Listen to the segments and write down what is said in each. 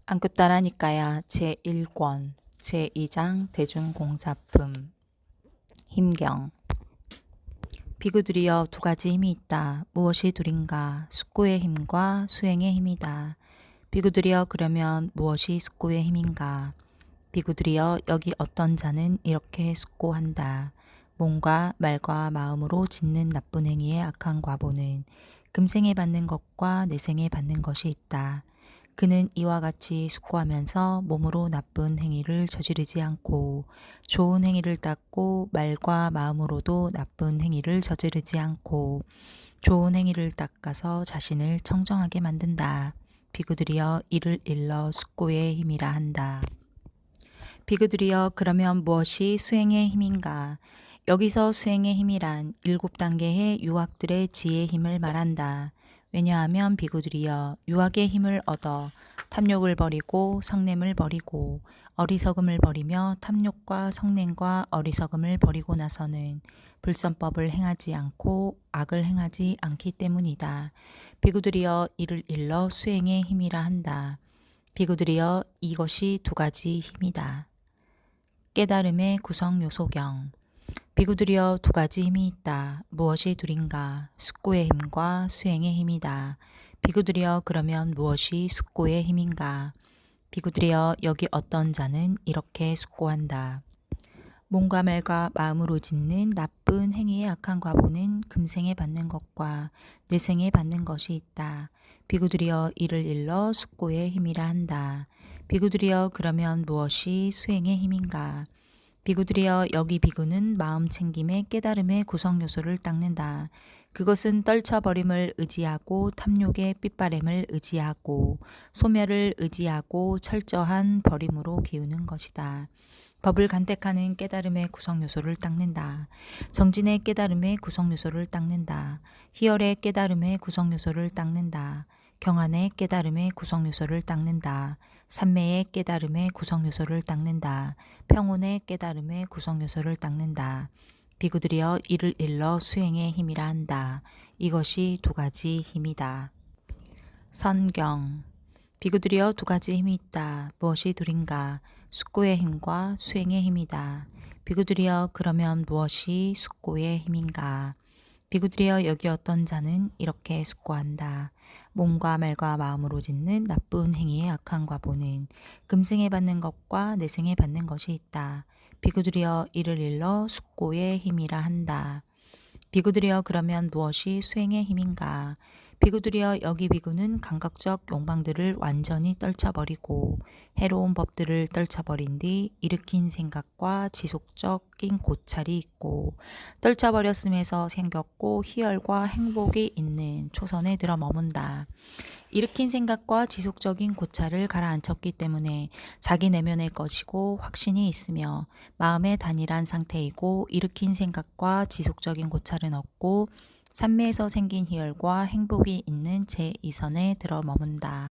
안굿따라니까야 제1권 제2장 대중공사품 힘경 비구들이여 두 가지 힘이 있다. 무엇이 둘인가? 숙고의 힘과 수행의 힘이다. 비구들이여 그러면 무엇이 숙고의 힘인가? 비구들이여 여기 어떤 자는 이렇게 숙고한다. 몸과 말과 마음으로 짓는 나쁜 행위의 악한 과보는 금생에 받는 것과 내생에 받는 것이 있다. 그는 이와 같이 숙고하면서 몸으로 나쁜 행위를 저지르지 않고 좋은 행위를 닦고 말과 마음으로도 나쁜 행위를 저지르지 않고 좋은 행위를 닦아서 자신을 청정하게 만든다. 비구들이여 이를 일러 숙고의 힘이라 한다. 비구들이여 그러면 무엇이 수행의 힘인가? 여기서 수행의 힘이란 7단계의 유학들의 지혜의 힘을 말한다. 왜냐하면 비구들이여 유학의 힘을 얻어 탐욕을 버리고 성냄을 버리고 어리석음을 버리며 탐욕과 성냄과 어리석음을 버리고 나서는 불선법을 행하지 않고 악을 행하지 않기 때문이다. 비구들이여 이를 일러 수행의 힘이라 한다. 비구들이여 이것이 두 가지 힘이다. 깨달음의 구성 요소경 비구들이여 두 가지 힘이 있다. 무엇이 둘인가? 숙고의 힘과 수행의 힘이다. 비구들이여 그러면 무엇이 숙고의 힘인가? 비구들이여 여기 어떤 자는 이렇게 숙고한다. 몸과 말과 마음으로 짓는 나쁜 행위의 악한 과보는 금생에 받는 것과 내생에 받는 것이 있다. 비구들이여 이를 일러 숙고의 힘이라 한다. 비구들이여 그러면 무엇이 수행의 힘인가? 비구들이여 여기 비구는 마음 챙김의 깨달음의 구성 요소를 닦는다. 그것은 떨쳐버림을 의지하고 탐욕의 삐빠램을 의지하고 소멸을 의지하고 철저한 버림으로 기우는 것이다. 법을 간택하는 깨달음의 구성 요소를 닦는다. 정진의 깨달음의 구성 요소를 닦는다. 희열의 깨달음의 구성 요소를 닦는다. 경안의 깨달음의 구성 요소를 닦는다. 삼매의 깨달음의 구성 요소를 닦는다. 평온의 깨달음의 구성 요소를 닦는다. 비구들이여 이를 일러 수행의 힘이라 한다. 이것이 두 가지 힘이다. 선경 비구들이여 두 가지 힘이 있다. 무엇이 둘인가? 숙고의 힘과 수행의 힘이다. 비구들이여 그러면 무엇이 숙고의 힘인가? 비구들이여 여기 어떤 자는 이렇게 숙고한다. 몸과 말과 마음으로 짓는 나쁜 행위의 악한 과보는 금생에 받는 것과 내생에 받는 것이 있다. 비구들이여 이를 일러 숙고의 힘이라 한다. 비구들이여 그러면 무엇이 수행의 힘인가? 비구들이여 여기 비구는 감각적 욕망들을 완전히 떨쳐버리고 해로운 법들을 떨쳐버린 뒤 일으킨 생각과 지속적인 고찰이 있고 떨쳐버렸음에서 생겼고 희열과 행복이 있는 초선에 들어 머문다. 일으킨 생각과 지속적인 고찰을 가라앉혔기 때문에 자기 내면의 것이고 확신이 있으며 마음의 단일한 상태이고 일으킨 생각과 지속적인 고찰은 없고 삼매에서 생긴 희열과 행복이 있는 제2선에 들어 머문다.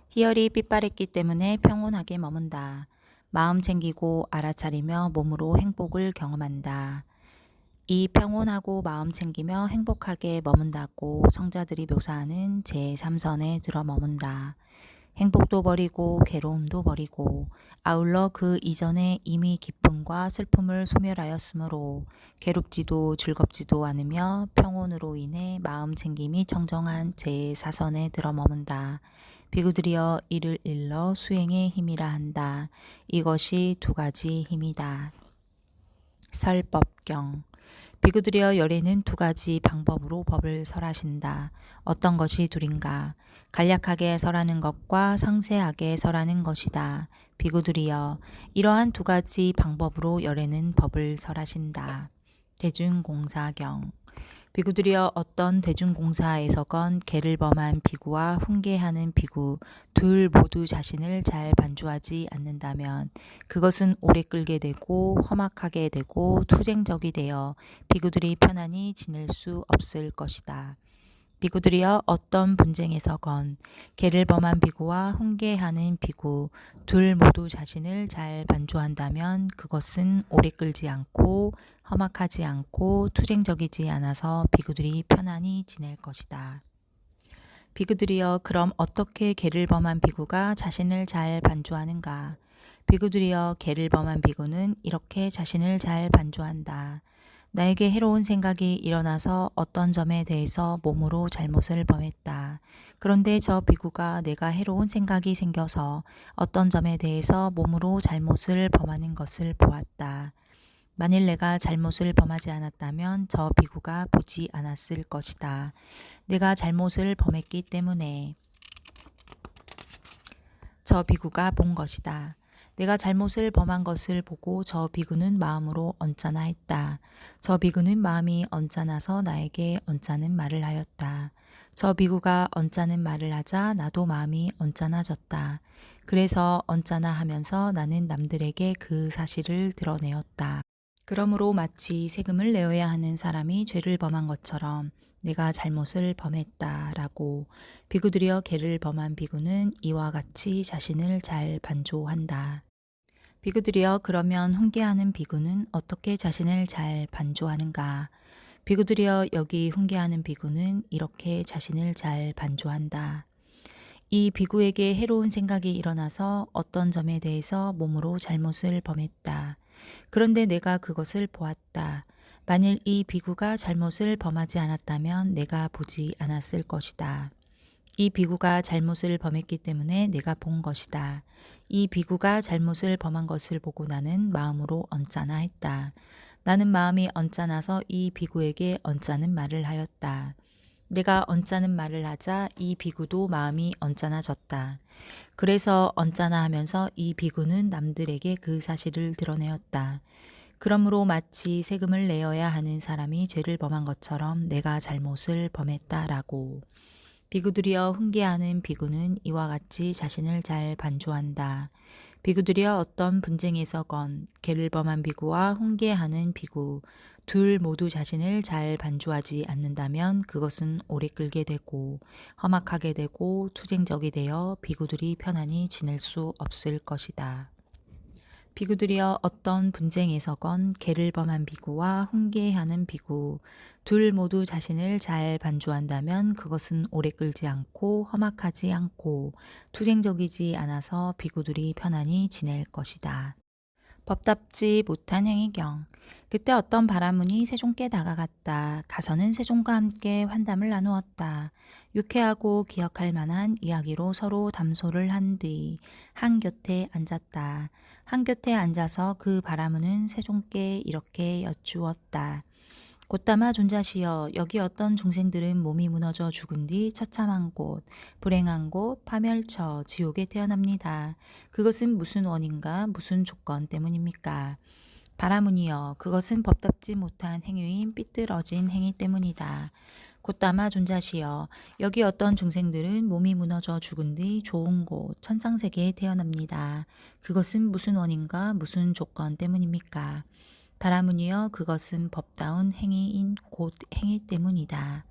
희열이 삐빠랬기 때문에 평온하게 머문다. 마음 챙기고 알아차리며 몸으로 행복을 경험한다. 이 평온하고 마음 챙기며 행복하게 머문다고 성자들이 묘사하는 제3선에 들어 머문다. 행복도 버리고 괴로움도 버리고 아울러 그 이전에 이미 기쁨과 슬픔을 소멸하였으므로 괴롭지도 즐겁지도 않으며 평온으로 인해 마음 챙김이 청정한 제4선에 들어 머문다. 비구들이여 이를 일러 수행의 힘이라 한다. 이것이 두 가지 힘이다. 설법경 비구들이여 열에는 두 가지 방법으로 법을 설하신다. 어떤 것이 둘인가? 간략하게 설하는 것과 상세하게 설하는 것이다. 비구들이여 이러한 두 가지 방법으로 열에는 법을 설하신다. 대중공사경 비구들이여 어떤 대중공사에서건 계를 범한 비구와 훈계하는 비구 둘 모두 자신을 잘 반조하지 않는다면 그것은 오래 끌게 되고 험악하게 되고 투쟁적이 되어 비구들이 편안히 지낼 수 없을 것이다. 비구들이여 어떤 분쟁에서건 계를 범한 비구와 훈계하는 비구 둘 모두 자신을 잘 반조한다면 그것은 오래 끌지 않고 험악하지 않고 투쟁적이지 않아서 비구들이 편안히 지낼 것이다. 비구들이여 그럼 어떻게 계를 범한 비구가 자신을 잘 반조하는가? 비구들이여 계를 범한 비구는 이렇게 자신을 잘 반조한다. 나에게 해로운 생각이 일어나서 어떤 점에 대해서 몸으로 잘못을 범했다. 그런데 저 비구가 내가 해로운 생각이 생겨서 어떤 점에 대해서 몸으로 잘못을 범하는 것을 보았다. 만일 내가 잘못을 범하지 않았다면 저 비구가 보지 않았을 것이다. 내가 잘못을 범했기 때문에 저 비구가 본 것이다. 내가 잘못을 범한 것을 보고 저 비구는 마음으로 언짢아 했다. 저 비구는 마음이 언짢아서 나에게 언짢은 말을 하였다. 저 비구가 언짢은 말을 하자 나도 마음이 언짢아졌다. 그래서 언짢아 하면서 나는 남들에게 그 사실을 드러내었다. 그러므로 마치 세금을 내어야 하는 사람이 죄를 범한 것처럼 내가 잘못을 범했다라고 비구들이여 계를 범한 비구는 이와 같이 자신을 잘 반조한다. 비구들이여 그러면 훈계하는 비구는 어떻게 자신을 잘 반조하는가? 비구들이여 여기 훈계하는 비구는 이렇게 자신을 잘 반조한다. 이 비구에게 해로운 생각이 일어나서 어떤 점에 대해서 몸으로 잘못을 범했다. 그런데 내가 그것을 보았다. 만일 이 비구가 잘못을 범하지 않았다면 내가 보지 않았을 것이다. 이 비구가 잘못을 범했기 때문에 내가 본 것이다. 이 비구가 잘못을 범한 것을 보고 나는 마음으로 언짢아 했다. 나는 마음이 언짢아서 이 비구에게 언짢은 말을 하였다. 내가 언짢은 말을 하자 이 비구도 마음이 언짢아졌다. 그래서 언짢아 하면서 이 비구는 남들에게 그 사실을 드러내었다. 그러므로 마치 세금을 내어야 하는 사람이 죄를 범한 것처럼 내가 잘못을 범했다라고. 비구들이여 훈계하는 비구는 이와 같이 자신을 잘 반조한다. 비구들이여 어떤 분쟁에서건 계를 범한 비구와 훈계하는 비구 둘 모두 자신을 잘 반조하지 않는다면 그것은 오래 끌게 되고 험악하게 되고 투쟁적이 되어 비구들이 편안히 지낼 수 없을 것이다. 비구들이여 어떤 분쟁에서건 계를 범한 비구와 훈계하는 비구 둘 모두 자신을 잘 반조한다면 그것은 오래 끌지 않고 험악하지 않고 투쟁적이지 않아서 비구들이 편안히 지낼 것이다. 법답지 못한 행위경. 그때 어떤 바라문이 세종께 다가갔다. 가서는 세종과 함께 환담을 나누었다. 유쾌하고 기억할 만한 이야기로 서로 담소를 한 뒤 한 곁에 앉았다. 한 곁에 앉아서 그 바라문은 세종께 이렇게 여쭈었다. 곧다마 존자시여 여기 어떤 중생들은 몸이 무너져 죽은 뒤 처참한 곳, 불행한 곳, 파멸처, 지옥에 태어납니다. 그것은 무슨 원인가 무슨 조건 때문입니까? 바라문이여 그것은 법답지 못한 행위인 삐뚤어진 행위 때문이다. 곧다마 존자시여 여기 어떤 중생들은 몸이 무너져 죽은 뒤 좋은 곳, 천상세계에 태어납니다. 그것은 무슨 원인가 무슨 조건 때문입니까? 바라문이여 그것은 법다운 행위인 곧 행위 때문이다.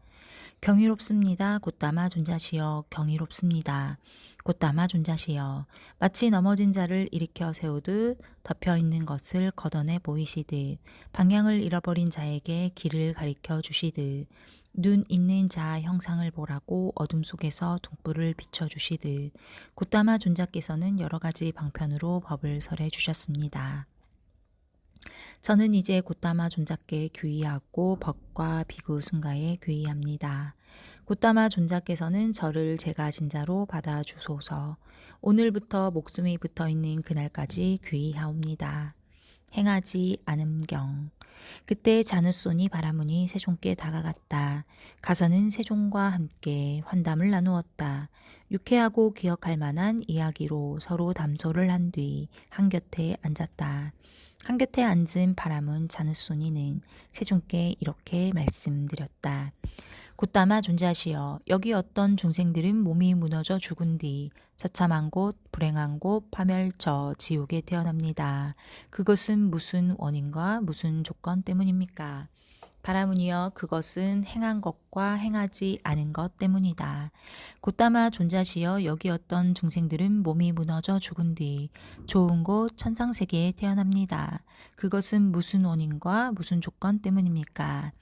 경이롭습니다. 곧다마 존자시여 경이롭습니다. 곧다마 존자시여 마치 넘어진 자를 일으켜 세우듯 덮여 있는 것을 걷어내 보이시듯 방향을 잃어버린 자에게 길을 가리켜 주시듯 눈 있는 자 형상을 보라고 어둠 속에서 등불을 비춰주시듯 곧다마 존자께서는 여러 가지 방편으로 법을 설해 주셨습니다. 저는 이제 곧다마 존자께 귀의하고 법과 비구 순가에 귀의합니다. 곧다마 존자께서는 저를 제가 진자로 받아주소서. 오늘부터 목숨이 붙어있는 그날까지 귀의하옵니다. 행하지 않음경. 그때 자누손이 바라문이 세종께 다가갔다. 가서는 세종과 함께 환담을 나누었다. 유쾌하고 기억할 만한 이야기로 서로 담소를 한 뒤 한곁에 앉았다. 한곁에 앉은 바라문 자누손이는 세종께 이렇게 말씀드렸다. 곧다마 존자시여 여기 어떤 중생들은 몸이 무너져 죽은 뒤 처참한 곳, 불행한 곳, 파멸처, 지옥에 태어납니다. 그것은 무슨 원인과 무슨 조건 때문입니까? 바라문이여 그것은 행한 것과 행하지 않은 것 때문이다. 곧다마 존자시여 여기 어떤 중생들은 몸이 무너져 죽은 뒤 좋은 곳 천상세계에 태어납니다. 그것은 무슨 원인과 무슨 조건 때문입니까?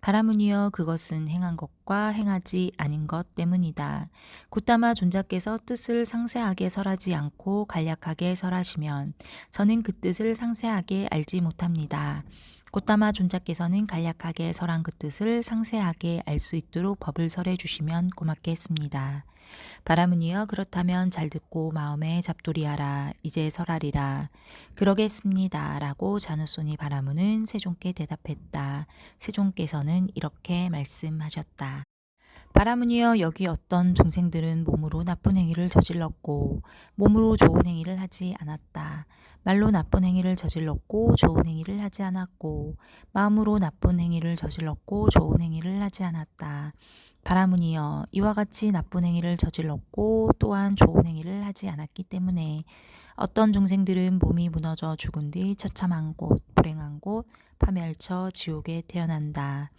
바라무니여 그것은 행한 것과 행하지 아닌 것 때문이다. 곧다마 존자께서 뜻을 상세하게 설하지 않고 간략하게 설하시면 저는 그 뜻을 상세하게 알지 못합니다. 곧다마 존자께서는 간략하게 설한 그 뜻을 상세하게 알 수 있도록 법을 설해 주시면 고맙겠습니다. 바라무니여 그렇다면 잘 듣고 마음에 잡돌이하라. 이제 설하리라. 그러겠습니다. 라고 자누소니 바라무는 세종께 대답했다. 세종께서는 이렇게 말씀하셨다. 바라무니여 여기 어떤 중생들은 몸으로 나쁜 행위를 저질렀고 몸으로 좋은 행위를 하지 않았다. 말로 나쁜 행위를 저질렀고 좋은 행위를 하지 않았고 마음으로 나쁜 행위를 저질렀고 좋은 행위를 하지 않았다. 바라무니여 이와 같이 나쁜 행위를 저질렀고 또한 좋은 행위를 하지 않았기 때문에 어떤 중생들은 몸이 무너져 죽은 뒤 처참한 곳, 불행한 곳, 파멸처 지옥에 태어난다.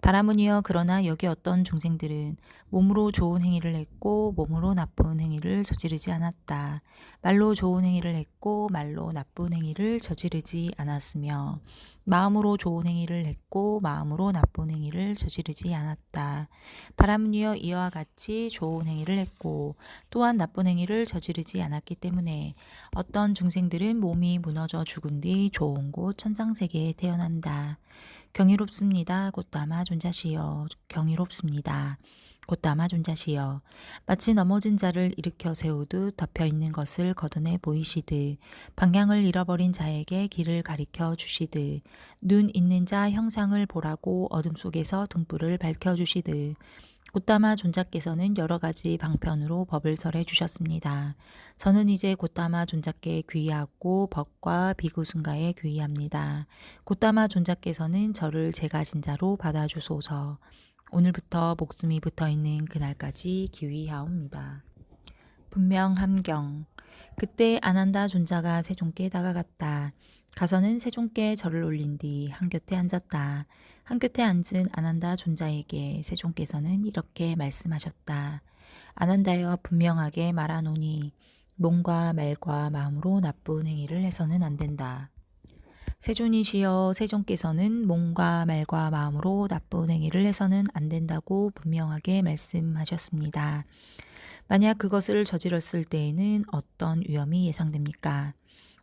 바라무니여 그러나 여기 어떤 중생들은 몸으로 좋은 행위를 했고 몸으로 나쁜 행위를 저지르지 않았다. 말로 좋은 행위를 했고 말로 나쁜 행위를 저지르지 않았으며 마음으로 좋은 행위를 했고 마음으로 나쁜 행위를 저지르지 않았다. 바라무니여 이와 같이 좋은 행위를 했고 또한 나쁜 행위를 저지르지 않았기 때문에 어떤 중생들은 몸이 무너져 죽은 뒤 좋은 곳 천상세계에 태어난다. 경이롭습니다. 곧다마 존자시여. 경이롭습니다. 곧다마 존자시여. 마치 넘어진 자를 일으켜 세우듯 덮여있는 것을 걷어내 보이시듯 방향을 잃어버린 자에게 길을 가리켜 주시듯 눈 있는 자 형상을 보라고 어둠 속에서 등불을 밝혀주시듯 곧다마 존자께서는 여러 가지 방편으로 법을 설해 주셨습니다. 저는 이제 곧다마 존자께 귀의하고 법과 비구순가에 귀의합니다. 곧다마 존자께서는 저를 제가 진자로 받아주소서. 오늘부터 목숨이 붙어있는 그날까지 귀의하옵니다. 분명 함경. 그때 아난다 존자가 세종께 다가갔다. 가서는 세종께 절을 올린 뒤 한곁에 앉았다. 한곁에 앉은 아난다 존자에게 세종께서는 이렇게 말씀하셨다. 아난다여 분명하게 말하노니 몸과 말과 마음으로 나쁜 행위를 해서는 안 된다. 세존이시여 세종께서는 몸과 말과 마음으로 나쁜 행위를 해서는 안 된다고 분명하게 말씀하셨습니다. 만약 그것을 저질렀을 때에는 어떤 위험이 예상됩니까?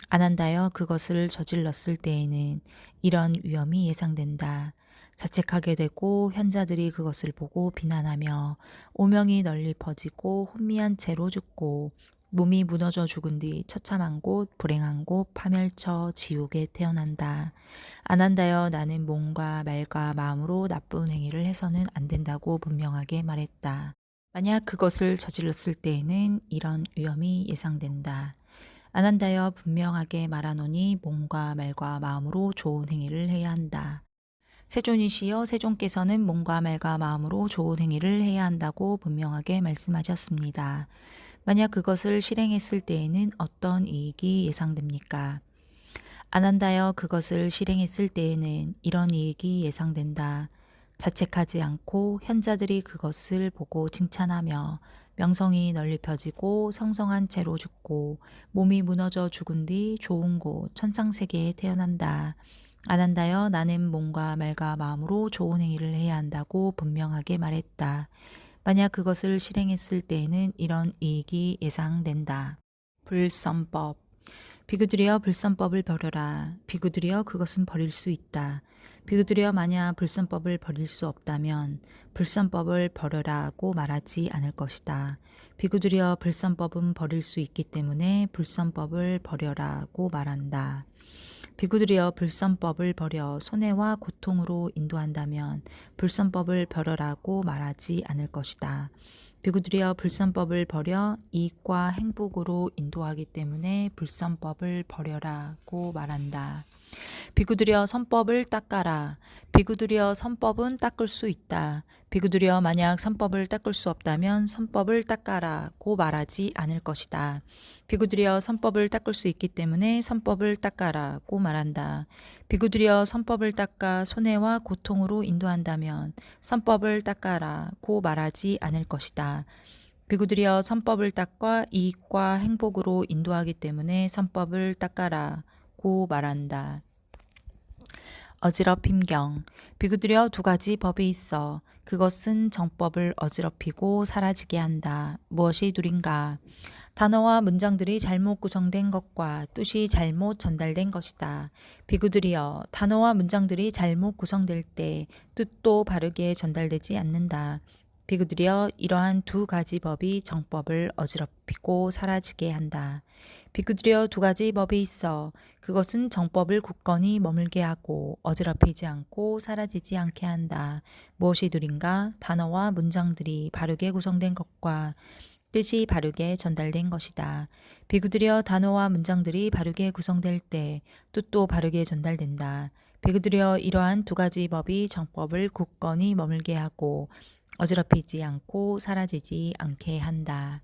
아난다여 그것을 저질렀을 때에는 이런 위험이 예상된다. 자책하게 되고 현자들이 그것을 보고 비난하며 오명이 널리 퍼지고 혼미한 채로 죽고 몸이 무너져 죽은 뒤 처참한 곳, 불행한 곳, 파멸처, 지옥에 태어난다. 아난다여 나는 몸과 말과 마음으로 나쁜 행위를 해서는 안 된다고 분명하게 말했다. 만약 그것을 저질렀을 때에는 이런 위험이 예상된다. 아난다여 분명하게 말하노니 몸과 말과 마음으로 좋은 행위를 해야 한다. 세존이시여 세종께서는 몸과 말과 마음으로 좋은 행위를 해야 한다고 분명하게 말씀하셨습니다. 만약 그것을 실행했을 때에는 어떤 이익이 예상됩니까? 아난다여 그것을 실행했을 때에는 이런 이익이 예상된다. 자책하지 않고 현자들이 그것을 보고 칭찬하며 명성이 널리 펴지고 성성한 채로 죽고 몸이 무너져 죽은 뒤 좋은 곳 천상세계에 태어난다. 아난다여 나는 몸과 말과 마음으로 좋은 행위를 해야 한다고 분명하게 말했다. 만약 그것을 실행했을 때에는 이런 이익이 예상된다. 불선법. 비구들이여 불선법을 버려라. 비구들이여 그것은 버릴 수 있다. 비구들이여 만약 불선법을 버릴 수 없다면 불선법을 버려라고 말하지 않을 것이다. 비구들이여 불선법은 버릴 수 있기 때문에 불선법을 버려라고 말한다. 비구들이여 불선법을 버려 손해와 고통으로 인도한다면 불선법을 버려라고 말하지 않을 것이다. 비구들이여 불선법을 버려 이익과 행복으로 인도하기 때문에 불선법을 버려라고 말한다. 비구들이여 선법을 닦아라. 비구들이여 선법은 닦을 수 있다. 비구들이여 만약 선법을 닦을 수 없다면 선법을 닦아라고 말하지 않을 것이다. 비구들이여 선법을 닦을 수 있기 때문에 선법을 닦아라고 말한다. 비구들이여 선법을 닦아 손해와 고통으로 인도한다면 선법을 닦아라고 말하지 않을 것이다. 비구들이여 선법을 닦아 이익과 행복으로 인도하기 때문에 선법을 닦아라고 말한다. 어지럽힘경. 비구들여 두 가지 법이 있어. 그것은 정법을 어지럽히고 사라지게 한다. 무엇이 둘인가? 단어와 문장들이 잘못 구성된 것과 뜻이 잘못 전달된 것이다. 비구들이여, 단어와 문장들이 잘못 구성될 때 뜻도 바르게 전달되지 않는다. 비구들이여, 이러한 두 가지 법이 정법을 어지럽히고 사라지게 한다. 비구들이여, 두 가지 법이 있어. 그것은 정법을 굳건히 머물게 하고 어지럽히지 않고 사라지지 않게 한다. 무엇이 둘인가? 단어와 문장들이 바르게 구성된 것과 뜻이 바르게 전달된 것이다. 비구들여, 단어와 문장들이 바르게 구성될 때 뜻도 바르게 전달된다. 비구들여, 이러한 두 가지 법이 정법을 굳건히 머물게 하고 어지럽히지 않고 사라지지 않게 한다.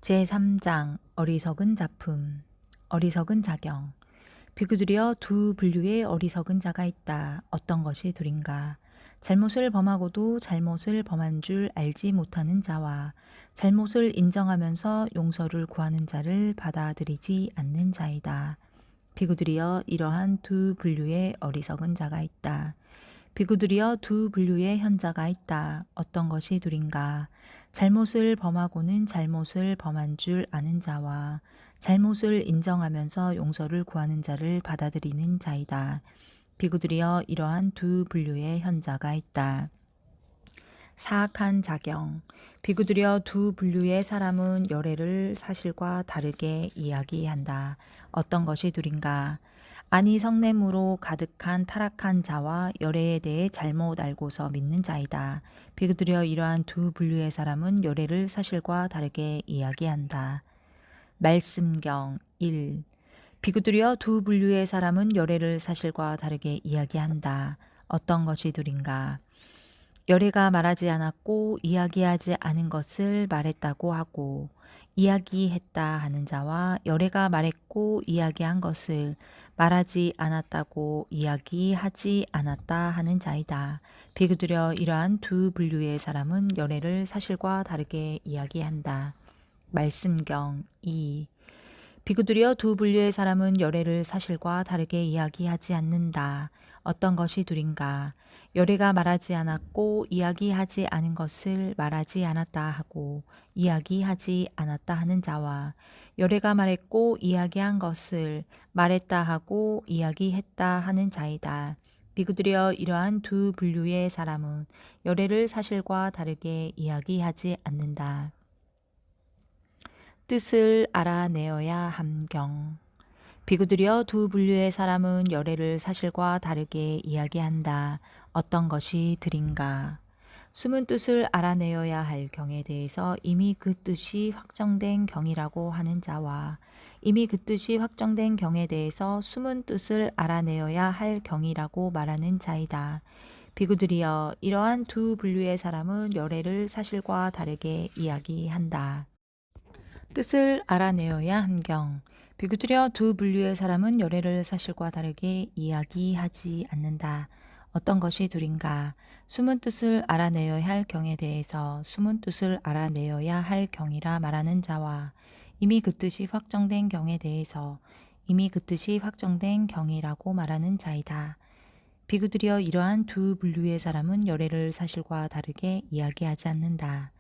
제3장 어리석은 작품. 어리석은 자경. 비구들여, 두 분류의 어리석은 자가 있다. 어떤 것이 둘인가? 잘못을 범하고도 잘못을 범한 줄 알지 못하는 자와 잘못을 인정하면서 용서를 구하는 자를 받아들이지 않는 자이다. 비구들이여, 이러한 두 분류의 어리석은 자가 있다. 비구들이여, 두 분류의 현자가 있다. 어떤 것이 둘인가? 잘못을 범하고는 잘못을 범한 줄 아는 자와 잘못을 인정하면서 용서를 구하는 자를 받아들이는 자이다. 비구들이여, 이러한 두 분류의 현자가 있다. 사악한 자경. 비구들여, 두 분류의 사람은 열애를 사실과 다르게 이야기한다. 어떤 것이 둘인가? 아니 성냄으로 가득한 타락한 자와 열애에 대해 잘못 알고서 믿는 자이다. 비구들여, 이러한 두 분류의 사람은 열애를 사실과 다르게 이야기한다. 말씀경 1. 비구들여, 두 분류의 사람은 열애를 사실과 다르게 이야기한다. 어떤 것이 둘인가? 열애가 말하지 않았고 이야기하지 않은 것을 말했다고 하고 이야기했다 하는 자와 열애가 말했고 이야기한 것을 말하지 않았다고 이야기하지 않았다 하는 자이다. 비구들여, 이러한 두 분류의 사람은 열애를 사실과 다르게 이야기한다. 말씀경 2. 비구들여, 두 분류의 사람은 열애를 사실과 다르게 이야기하지 않는다. 어떤 것이 둘인가? 열애가 말하지 않았고 이야기하지 않은 것을 말하지 않았다 하고 이야기하지 않았다 하는 자와 열애가 말했고 이야기한 것을 말했다 하고 이야기했다 하는 자이다. 비구들여, 이러한 두 분류의 사람은 열애를 사실과 다르게 이야기하지 않는다. 뜻을 알아내어야 함경. 비구들여, 두 분류의 사람은 열애를 사실과 다르게 이야기한다. 어떤 것이 들인가? 숨은 뜻을 알아내어야 할 경에 대해서 이미 그 뜻이 확정된 경이라고 하는 자와 이미 그 뜻이 확정된 경에 대해서 숨은 뜻을 알아내어야 할 경이라고 말하는 자이다. 비구들이여, 이러한 두 분류의 사람은 열애를 사실과 다르게 이야기한다. 뜻을 알아내어야 함경. 비구들여, 두 분류의 사람은 열애를 사실과 다르게 이야기하지 않는다. 어떤 것이 둘인가? 숨은 뜻을 알아내어야 할 경에 대해서 숨은 뜻을 알아내어야 할 경이라 말하는 자와 이미 그 뜻이 확정된 경에 대해서 이미 그 뜻이 확정된 경이라고 말하는 자이다. 비구들여, 이러한 두 분류의 사람은 열애를 사실과 다르게 이야기하지 않는다.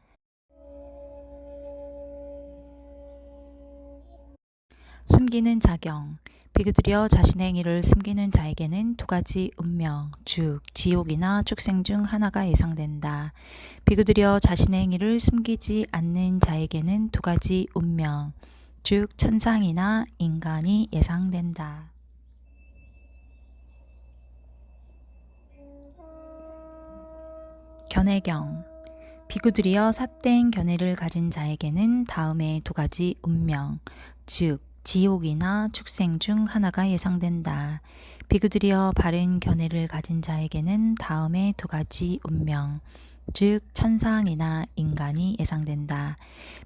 숨기는 자경. 비구들여, 자신의 행위를 숨기는 자에게는 두 가지 운명, 즉 지옥이나 축생 중 하나가 예상된다. 비구들여, 자신의 행위를 숨기지 않는 자에게는 두 가지 운명, 즉 천상이나 인간이 예상된다. 견해경. 비구들이여, 삿된 견해를 가진 자에게는 다음의 두 가지 운명, 즉 지옥이나 축생 중 하나가 예상된다. 비구들이여, 바른 견해를 가진 자에게는 다음의 두 가지 운명, 즉 천상이나 인간이 예상된다.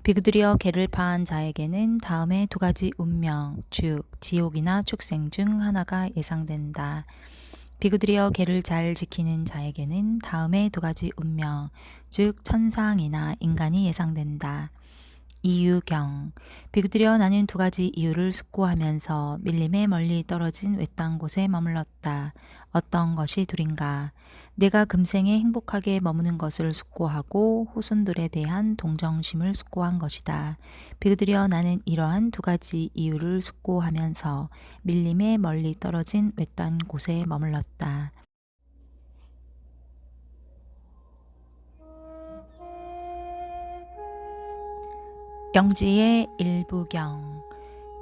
비구들이여, 개를 파한 자에게는 다음의 두 가지 운명, 즉 지옥이나 축생 중 하나가 예상된다. 비구들이여, 계를 잘 지키는 자에게는 다음의 두 가지 운명, 즉 천상이나 인간이 예상된다. 이유경. 비구들여 나는 두 가지 이유를 숙고하면서 밀림에 멀리 떨어진 외딴 곳에 머물렀다. 어떤 것이 둘인가. 내가 금생에 행복하게 머무는 것을 숙고하고 후손들에 대한 동정심을 숙고한 것이다. 비구들여 나는 이러한 두 가지 이유를 숙고하면서 밀림에 멀리 떨어진 외딴 곳에 머물렀다. 영지의 일부경.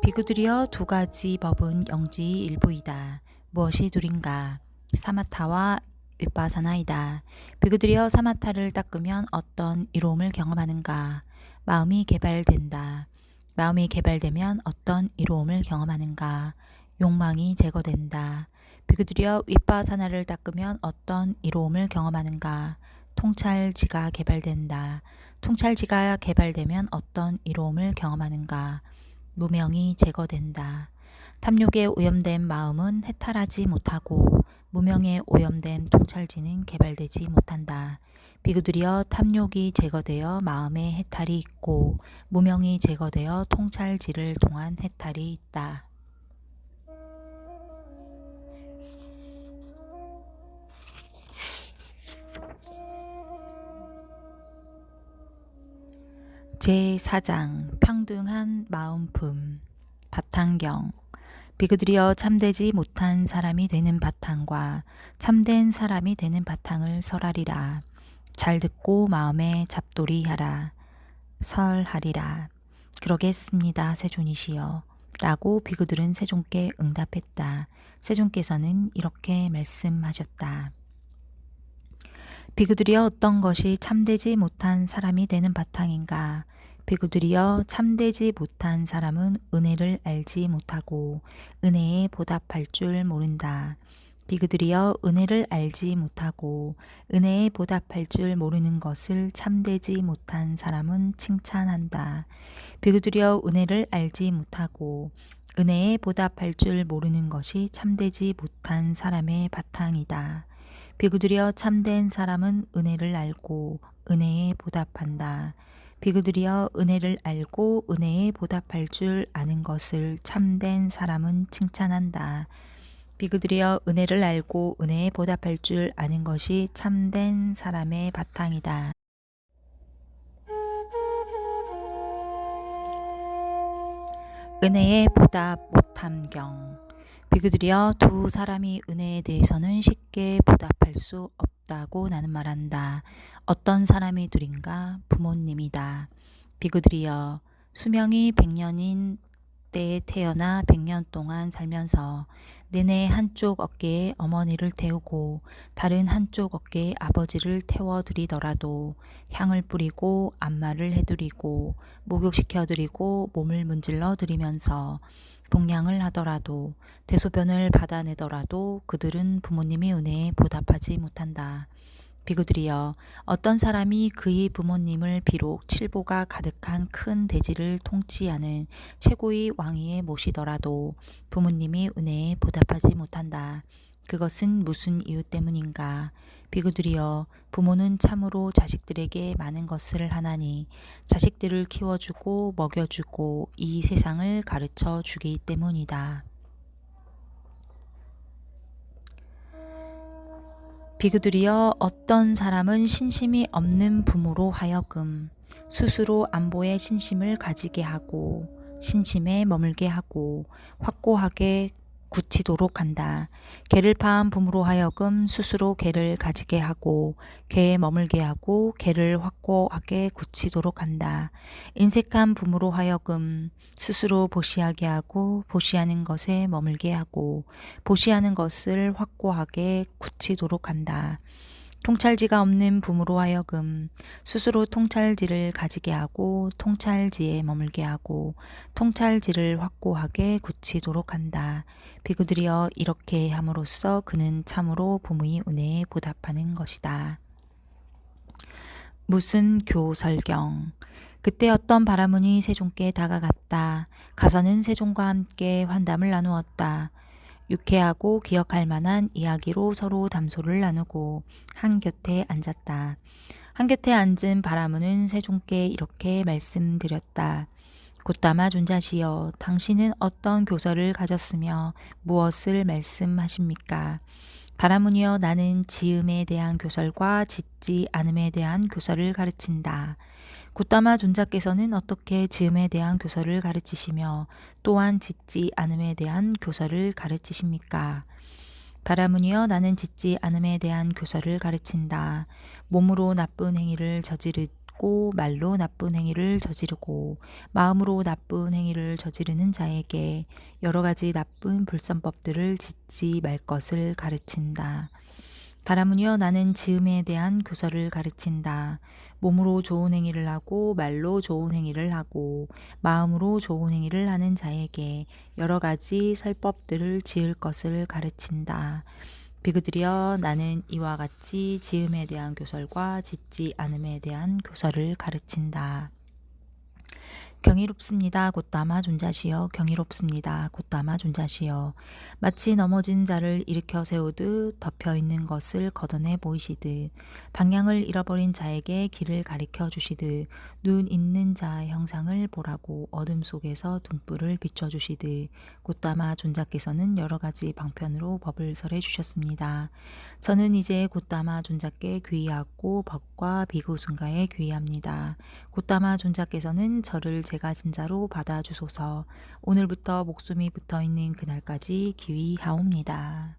비구들이여 두 가지 법은 영지의 일부이다. 무엇이 둘인가? 사마타와 윗바사나이다. 비구들이여 사마타를 닦으면 어떤 이로움을 경험하는가? 마음이 개발된다. 마음이 개발되면 어떤 이로움을 경험하는가? 욕망이 제거된다. 비구들이여 윗바사나를 닦으면 어떤 이로움을 경험하는가? 통찰지가 개발된다. 통찰지가 개발되면 어떤 이로움을 경험하는가? 무명이 제거된다. 탐욕에 오염된 마음은 해탈하지 못하고 무명에 오염된 통찰지는 개발되지 못한다. 비구들이여 탐욕이 제거되어 마음의 해탈이 있고 무명이 제거되어 통찰지를 통한 해탈이 있다. 제4장 평등한 마음품. 바탕경. 비구들이여 참되지 못한 사람이 되는 바탕과 참된 사람이 되는 바탕을 설하리라. 잘 듣고 마음에 잡돌이 하라. 설하리라. 그러겠습니다, 세존이시여. 라고 비구들은 세존께 응답했다. 세존께서는 이렇게 말씀하셨다. 비구들이여 어떤 것이 참되지 못한 사람이 되는 바탕인가? 비구들이여 참되지 못한 사람은 은혜를 알지 못하고 은혜에 보답할 줄 모른다. 비구들이여 은혜를 알지 못하고 은혜에 보답할 줄 모르는 것을 참되지 못한 사람은 칭찬한다. 비구들이여 은혜를 알지 못하고 은혜에 보답할 줄 모르는 것이 참되지 못한 사람의 바탕이다. 비구들이여 참된 사람은 은혜를 알고 은혜에 보답한다. 비구들이여 은혜를 알고 은혜에 보답할 줄 아는 것을 참된 사람은 칭찬한다. 비구들이여 은혜를 알고 은혜에 보답할 줄 아는 것이 참된 사람의 바탕이다. 은혜에 보답 못함경. 비구들이여 두 사람이 은혜에 대해서는 쉽게 보답할 수 없다고 나는 말한다. 어떤 사람이 둘인가? 부모님이다. 비구들이여 수명이 100년인 때에 태어나 100년 동안 살면서 내내 한쪽 어깨에 어머니를 태우고 다른 한쪽 어깨에 아버지를 태워드리더라도 향을 뿌리고 안마를 해드리고 목욕시켜드리고 몸을 문질러 드리면서 봉양을 하더라도 대소변을 받아내더라도 그들은 부모님의 은혜에 보답하지 못한다. 비구들이여 어떤 사람이 그의 부모님을 비록 칠보가 가득한 큰 대지를 통치하는 최고의 왕위에 모시더라도 부모님이 은혜에 보답하지 못한다. 그것은 무슨 이유 때문인가? 비구들이여 부모는 참으로 자식들에게 많은 것을 하나니 자식들을 키워주고 먹여주고 이 세상을 가르쳐 주기 때문이다. 비구들이여 어떤 사람은 신심이 없는 부모로 하여금 스스로 안보에 신심을 가지게 하고 신심에 머물게 하고 확고하게 굳히도록 한다. 개를 파한 부모로 하여금 스스로 개를 가지게 하고 개에 머물게 하고 개를 확고하게 굳히도록 한다. 인색한 부모로 하여금 스스로 보시하게 하고 보시하는 것에 머물게 하고 보시하는 것을 확고하게 굳히도록 한다. 통찰지가 없는 부모로 하여금 스스로 통찰지를 가지게 하고 통찰지에 머물게 하고 통찰지를 확고하게 굳히도록 한다. 비구들이여 이렇게 함으로써 그는 참으로 부모의 은혜에 보답하는 것이다. 무슨 교설경. 그때 어떤 바라문이 세종께 다가갔다. 가서는 세종과 함께 환담을 나누었다. 유쾌하고 기억할 만한 이야기로 서로 담소를 나누고 한 곁에 앉았다. 한곁에 앉은 바라무는 세존께 이렇게 말씀드렸다. 곧다마 존자시여, 당신은 어떤 교설을 가졌으며 무엇을 말씀하십니까? 바라문이여, 나는 지음에 대한 교설과 짓지 않음에 대한 교설을 가르친다. 곧다마 존자께서는 어떻게 지음에 대한 교설을 가르치시며 또한 짓지 않음에 대한 교설을 가르치십니까? 바라문이여, 나는 짓지 않음에 대한 교설을 가르친다. 몸으로 나쁜 행위를 저지르고 말로 나쁜 행위를 저지르고 마음으로 나쁜 행위를 저지르는 자에게 여러 가지 나쁜 불선법들을 짓지 말 것을 가르친다. 바라문이여, 나는 지음에 대한 교설을 가르친다. 몸으로 좋은 행위를 하고 말로 좋은 행위를 하고 마음으로 좋은 행위를 하는 자에게 여러 가지 설법들을 지을 것을 가르친다. 비그들이여, 나는 이와 같이 지음에 대한 교설과 짓지 않음에 대한 교설을 가르친다. 경이롭습니다. 곧다마 존자시여, 경이롭습니다. 곧다마 존자시여. 마치 넘어진 자를 일으켜 세우듯 덮여있는 것을 걷어내 보이시듯 방향을 잃어버린 자에게 길을 가리켜 주시듯 눈 있는 자의 형상을 보라고 어둠 속에서 등불을 비춰주시듯 곧다마 존자께서는 여러 가지 방편으로 법을 설해 주셨습니다. 저는 이제 곧다마 존자께 귀의하고 법과 비구승가에 귀의합니다. 곧다마 존자께서는 저를 제가 진짜로 받아주소서. 오늘부터 목숨이 붙어있는 그날까지 기위하옵니다.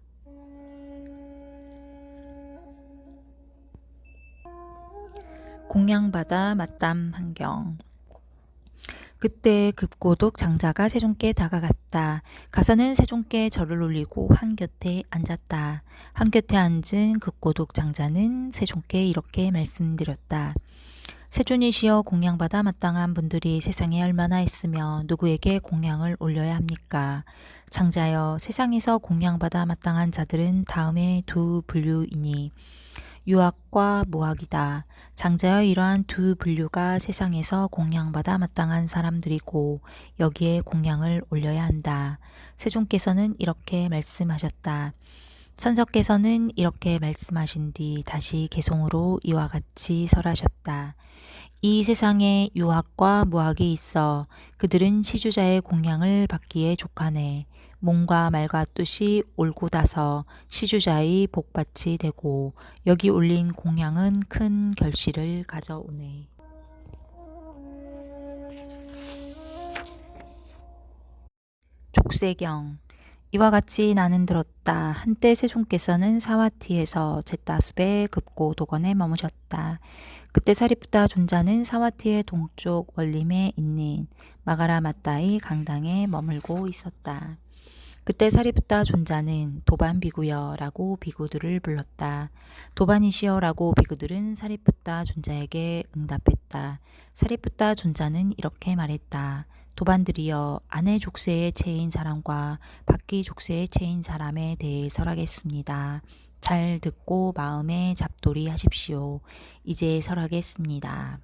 공양받아 맞담 한경. 그때 급고독 장자가 세존께 다가갔다. 가서는 세존께 절을 올리고 한곁에 앉았다. 한곁에 앉은 급고독 장자는 세존께 이렇게 말씀드렸다. 세존이시여, 공양받아 마땅한 분들이 세상에 얼마나 있으며 누구에게 공양을 올려야 합니까? 장자여, 세상에서 공양받아 마땅한 자들은 다음에 두 분류이니 유학과 무학이다. 장자여, 이러한 두 분류가 세상에서 공양받아 마땅한 사람들이고 여기에 공양을 올려야 한다. 세존께서는 이렇게 말씀하셨다. 천서께서는 이렇게 말씀하신 뒤 다시 개송으로 이와 같이 설하셨다. 이 세상에 유학과 무학이 있어 그들은 시주자의 공양을 받기에 족하네. 몸과 말과 뜻이 올곧아서 시주자의 복받이 되고 여기 올린 공양은 큰 결실을 가져오네. 족세경. 이와 같이 나는 들었다. 한때 세존께서는 사와티에서 제따습의 급고 도건에 머무셨다. 그때 사리푸타 존자는 사와티의 동쪽 원림에 있는 마가라 마따의 강당에 머물고 있었다. 그때 사리푸타 존자는 도반 비구여라고 비구들을 불렀다. 도반이시여라고 비구들은 사리푸타 존자에게 응답했다. 사리푸타 존자는 이렇게 말했다. 도반들이여, 아내 족쇄에 채인 사람과 밖이 족쇄에 채인 사람에 대해 설하겠습니다. 잘 듣고 마음에 잡돌이 하십시오. 이제 설하겠습니다.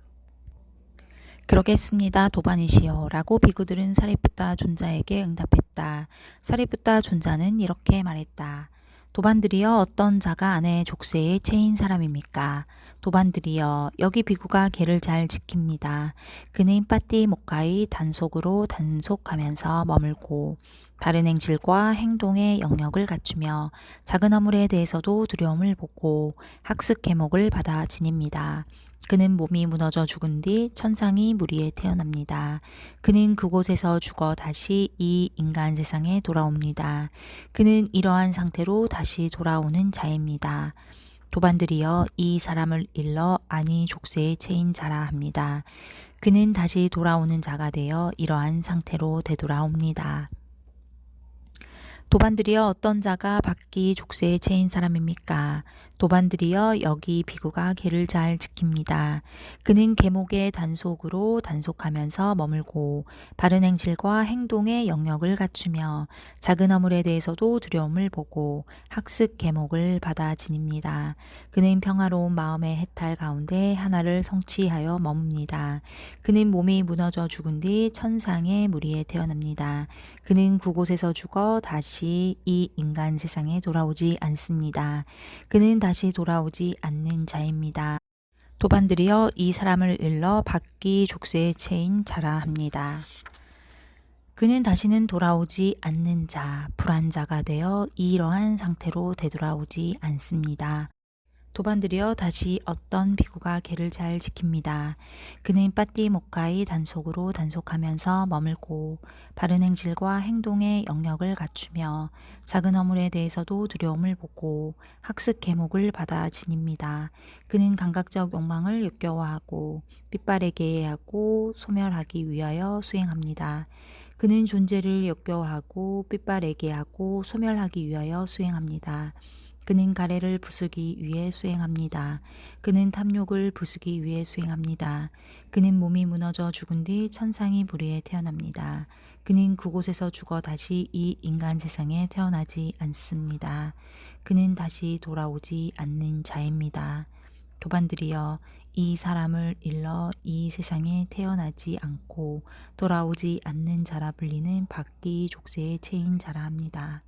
그러겠습니다. 도반이시여 라고 비구들은 사리푸타 존자에게 응답했다. 사리푸타 존자는 이렇게 말했다. 도반들이여, 어떤 자가 아내 족쇄에 채인 사람입니까? 도반들이여, 여기 비구가 계를 잘 지킵니다. 그는 빠띠 목가의 단속으로 단속하면서 머물고 바른 행실과 행동의 영역을 갖추며 작은 허물에 대해서도 두려움을 보고 학습 계목을 받아 지닙니다. 그는 몸이 무너져 죽은 뒤 천상이 무리에 태어납니다. 그는 그곳에서 죽어 다시 이 인간 세상에 돌아옵니다. 그는 이러한 상태로 다시 돌아오는 자입니다. 도반들이여, 이 사람을 일러 아니 족쇄에 채인 자라 합니다. 그는 다시 돌아오는 자가 되어 이러한 상태로 되돌아옵니다. 도반들이여, 어떤 자가 밖이 족쇄에 채인 사람입니까? 도반들이여, 여기 비구가 계를 잘 지킵니다. 그는 계목의 단속으로 단속하면서 머물고 바른 행실과 행동의 영역을 갖추며 작은 허물에 대해서도 두려움을 보고 학습 계목을 받아 지닙니다. 그는 평화로운 마음의 해탈 가운데 하나를 성취하여 머뭅니다. 그는 몸이 무너져 죽은 뒤 천상의 무리에 태어납니다. 그는 그곳에서 죽어 다시 이 인간 세상에 돌아오지 않습니다. 그는 다시 돌아오지 않는 자입니다. 도반들이여 이 사람을 일러 박기 족쇄에 채인 자라 합니다. 그는 다시는 돌아오지 않는 자, 불안 자가 되어 이러한 상태로 되돌아오지 않습니다. 도반들이여 다시 어떤 비구가 걔를 잘 지킵니다. 그는 빠띠모카의 단속으로 단속하면서 머물고 바른 행실과 행동의 영역을 갖추며 작은 허물에 대해서도 두려움을 보고 학습 계목을 받아 지닙니다. 그는 감각적 욕망을 역겨워하고 빛바래게 하고 소멸하기 위하여 수행합니다. 그는 존재를 역겨워하고 빛바래게 하고 소멸하기 위하여 수행합니다. 그는 가래를 부수기 위해 수행합니다. 그는 탐욕을 부수기 위해 수행합니다. 그는 몸이 무너져 죽은 뒤 천상의 부리에 태어납니다. 그는 그곳에서 죽어 다시 이 인간 세상에 태어나지 않습니다. 그는 다시 돌아오지 않는 자입니다. 도반들이여 이 사람을 일러 이 세상에 태어나지 않고 돌아오지 않는 자라 불리는 박기 족쇄에 채인 자라 합니다.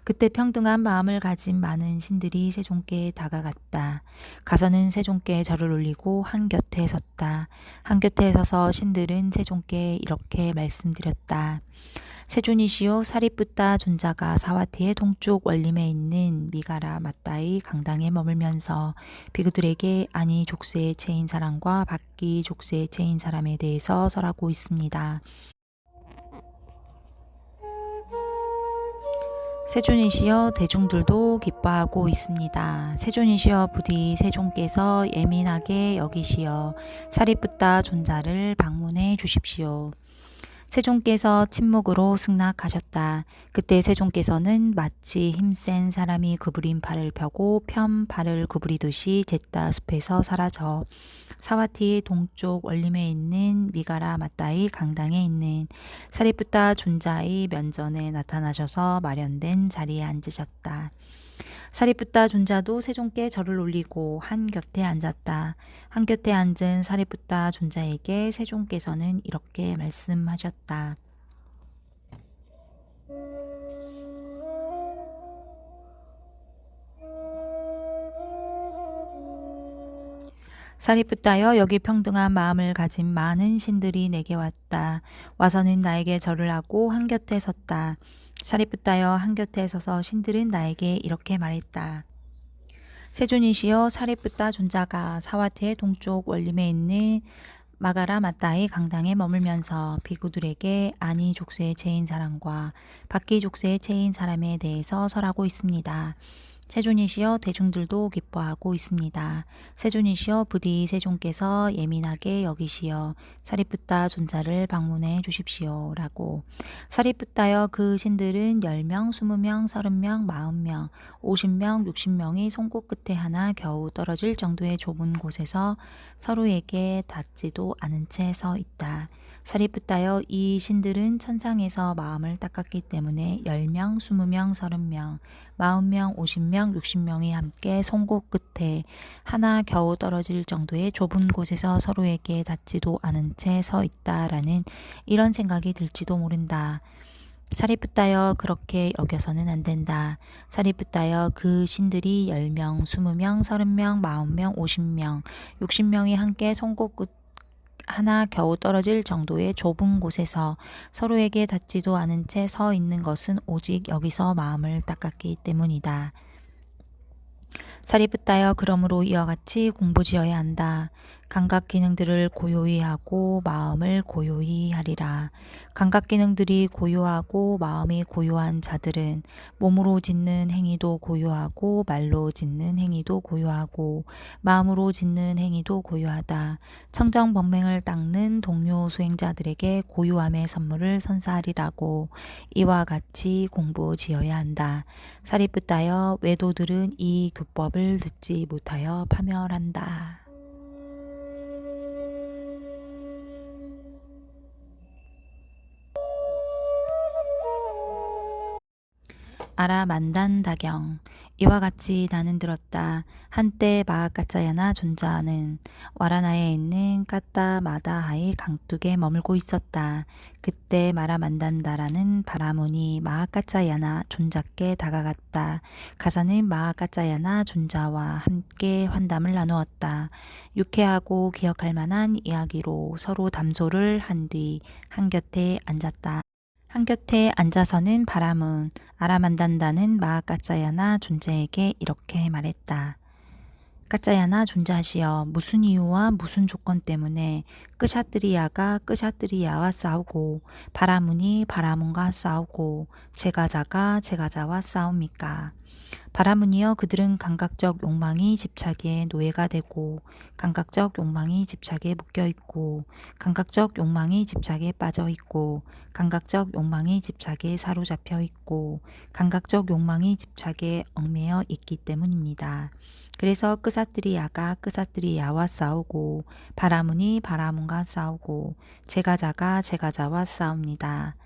그때 평등한 마음을 가진 많은 신들이 세존께 다가갔다. 가서는 세존께 절을 올리고 한 곁에 섰다. 한 곁에 서서 신들은 세존께 이렇게 말씀드렸다. 세존이시오 사리뿌따 존자가 사와티의 동쪽 원림에 있는 미가라 마따의 강당에 머물면서 비구들에게 아니 족쇄에 채인 사람과 박기 족쇄에 채인 사람에 대해서 설하고 있습니다. 세존이시여 대중들도 기뻐하고 있습니다. 세존이시여 부디 세존께서 예민하게 여기시어 사리뿌따 존자를 방문해 주십시오. 세존께서 침묵으로 승낙하셨다. 그때 세존께서는 마치 힘센 사람이 구부린 팔을 펴고 편 팔을 구부리듯이 잿다 숲에서 사라져 사와티의 동쪽 원림에 있는 미가라 마따의 강당에 있는 사리뿌따 존자의 면전에 나타나셔서 마련된 자리에 앉으셨다. 사리뿌따 존자도 세존께 절을 올리고 한 곁에 앉았다. 한 곁에 앉은 사리뿌따 존자에게 세존께서는 이렇게 말씀하셨다. 사리뿌따여 여기 평등한 마음을 가진 많은 신들이 내게 왔다. 와서는 나에게 절을 하고 한 곁에 섰다. 사리뿌따여 한 곁에 서서 신들은 나에게 이렇게 말했다. 세존이시여 사리뿌따 존자가 사와티의 동쪽 원림에 있는 마가라 마따의 강당에 머물면서 비구들에게 아니 족쇄에 채인 사람과 박기 족쇄에 채인 사람에 대해서 설하고 있습니다. 세존이시여 대중들도 기뻐하고 있습니다. 세존이시여 부디 세존께서 예민하게 여기시어 사리뿌따 존자를 방문해 주십시오. 라고 사리뿌따여 그 신들은 10명, 20명, 30명, 40명, 50명, 60명이 손꼽 끝에 하나 겨우 떨어질 정도의 좁은 곳에서 서로에게 닿지도 않은 채 서 있다. 사리뿌따여 이 신들은 천상에서 마음을 닦았기 때문에 10명, 20명, 30명, 40명, 50명, 60명이 함께 손꼽 끝에 하나 겨우 떨어질 정도의 좁은 곳에서 서로에게 닿지도 않은 채 서 있다라는 이런 생각이 들지도 모른다. 사리뿌따여 그렇게 여겨서는 안 된다. 사리뿌따여 그 신들이 10명, 20명, 30명, 40명, 50명, 60명이 함께 손꼽 끝 하나 겨우 떨어질 정도의 좁은 곳에서 서로에게 닿지도 않은 채 서 있는 것은 오직 여기서 마음을 닦았기 때문이다. 사리뿌따여 그러므로 이와 같이 공부지어야 한다. 감각 기능들을 고요히 하고 마음을 고요히 하리라. 감각 기능들이 고요하고 마음이 고요한 자들은 몸으로 짓는 행위도 고요하고 말로 짓는 행위도 고요하고 마음으로 짓는 행위도 고요하다. 청정범맹을 닦는 동료 수행자들에게 고요함의 선물을 선사하리라고 이와 같이 공부지어야 한다. 사리뿌따여 외도들은 이 교법을 듣지 못하여 파멸한다. 아라만단다경 이와 같이 나는 들었다. 한때 마하카짜야나 존자는 와라나에 있는 까따마다하의 강둑에 머물고 있었다. 그때 마라만단다라는 바라문이 마하카짜야나 존자께 다가갔다. 가사는 마하카짜야나 존자와 함께 환담을 나누었다. 유쾌하고 기억할 만한 이야기로 서로 담소를 한 뒤 한곁에 앉았다. 한곁에 앉아서는 바라문, 아라만단다는 마하카짜야나 존재에게 이렇게 말했다. 까짜야나 존재하시어 무슨 이유와 무슨 조건 때문에 끄샤뜨리야가 끄샤뜨리야와 싸우고 바라문이 바라문과 싸우고 제가자가 제가자와 싸웁니까? 바라문이여 그들은 감각적 욕망이 집착의 노예가 되고 감각적 욕망이 집착에 묶여 있고 감각적 욕망이 집착에 빠져 있고 감각적 욕망이 집착에 사로잡혀 있고 감각적 욕망이 집착에 얽매여 있기 때문입니다. 그래서 끄사뜨리야가 끄사뜨리야와 싸우고 바라문이 바라문과 싸우고 제가자가 제가자와 싸웁니다.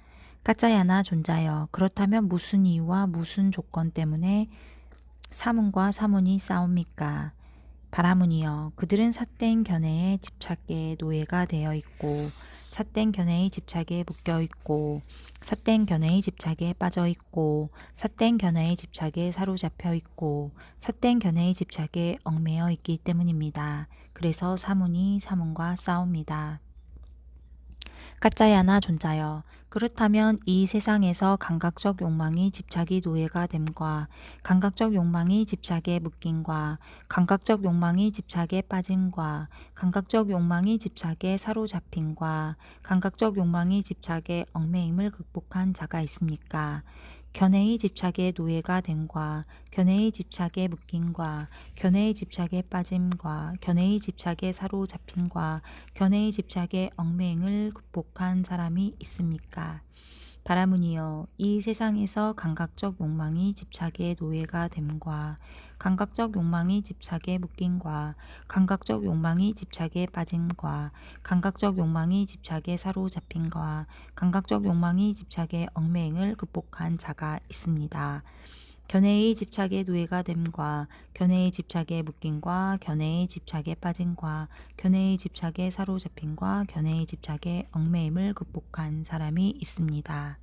까짜야나 존자여 그렇다면 무슨 이유와 무슨 조건 때문에 사문과 사문이 싸웁니까? 바라문이여 그들은 삿된 견해의 집착의 노예가 되어 있고 삿된 견해의 집착에 묶여 있고 삿된 견해의 집착에 빠져 있고 삿된 견해의 집착에 사로잡혀 있고 삿된 견해의 집착에 얽매여 있기 때문입니다. 그래서 사문이 사문과 싸웁니다. 까짜야나 존자여 그렇다면 이 세상에서 감각적 욕망이 집착이 노예가 됨과 감각적 욕망이 집착에 묶임과 감각적 욕망이 집착에 빠짐과 감각적 욕망이 집착에 사로잡힘과 감각적 욕망이 집착에 얽매임을 극복한 자가 있습니까? 견해의 집착의 노예가 됨과 견해의 집착에 묶임과 견해의 집착에 빠짐과 견해의 집착에 사로잡힘과 견해의 집착의 얽매임을 극복한 사람이 있습니까? 바라문이여 이 세상에서 감각적 욕망이 집착의 노예가 됨과 감각적 욕망이 집착에 묶임과 감각적 욕망이 집착에 빠짐과 감각적 욕망이 집착에 사로잡힘과 감각적 욕망이 집착의 얽매임을 극복한 자가 있습니다. 견해의 집착의 노예가 됨과 견해의 집착에 묶임과 견해의 집착에 빠짐과 견해의 집착에 사로잡힘과 견해의 집착에 얽매임을 극복한 사람이 있습니다.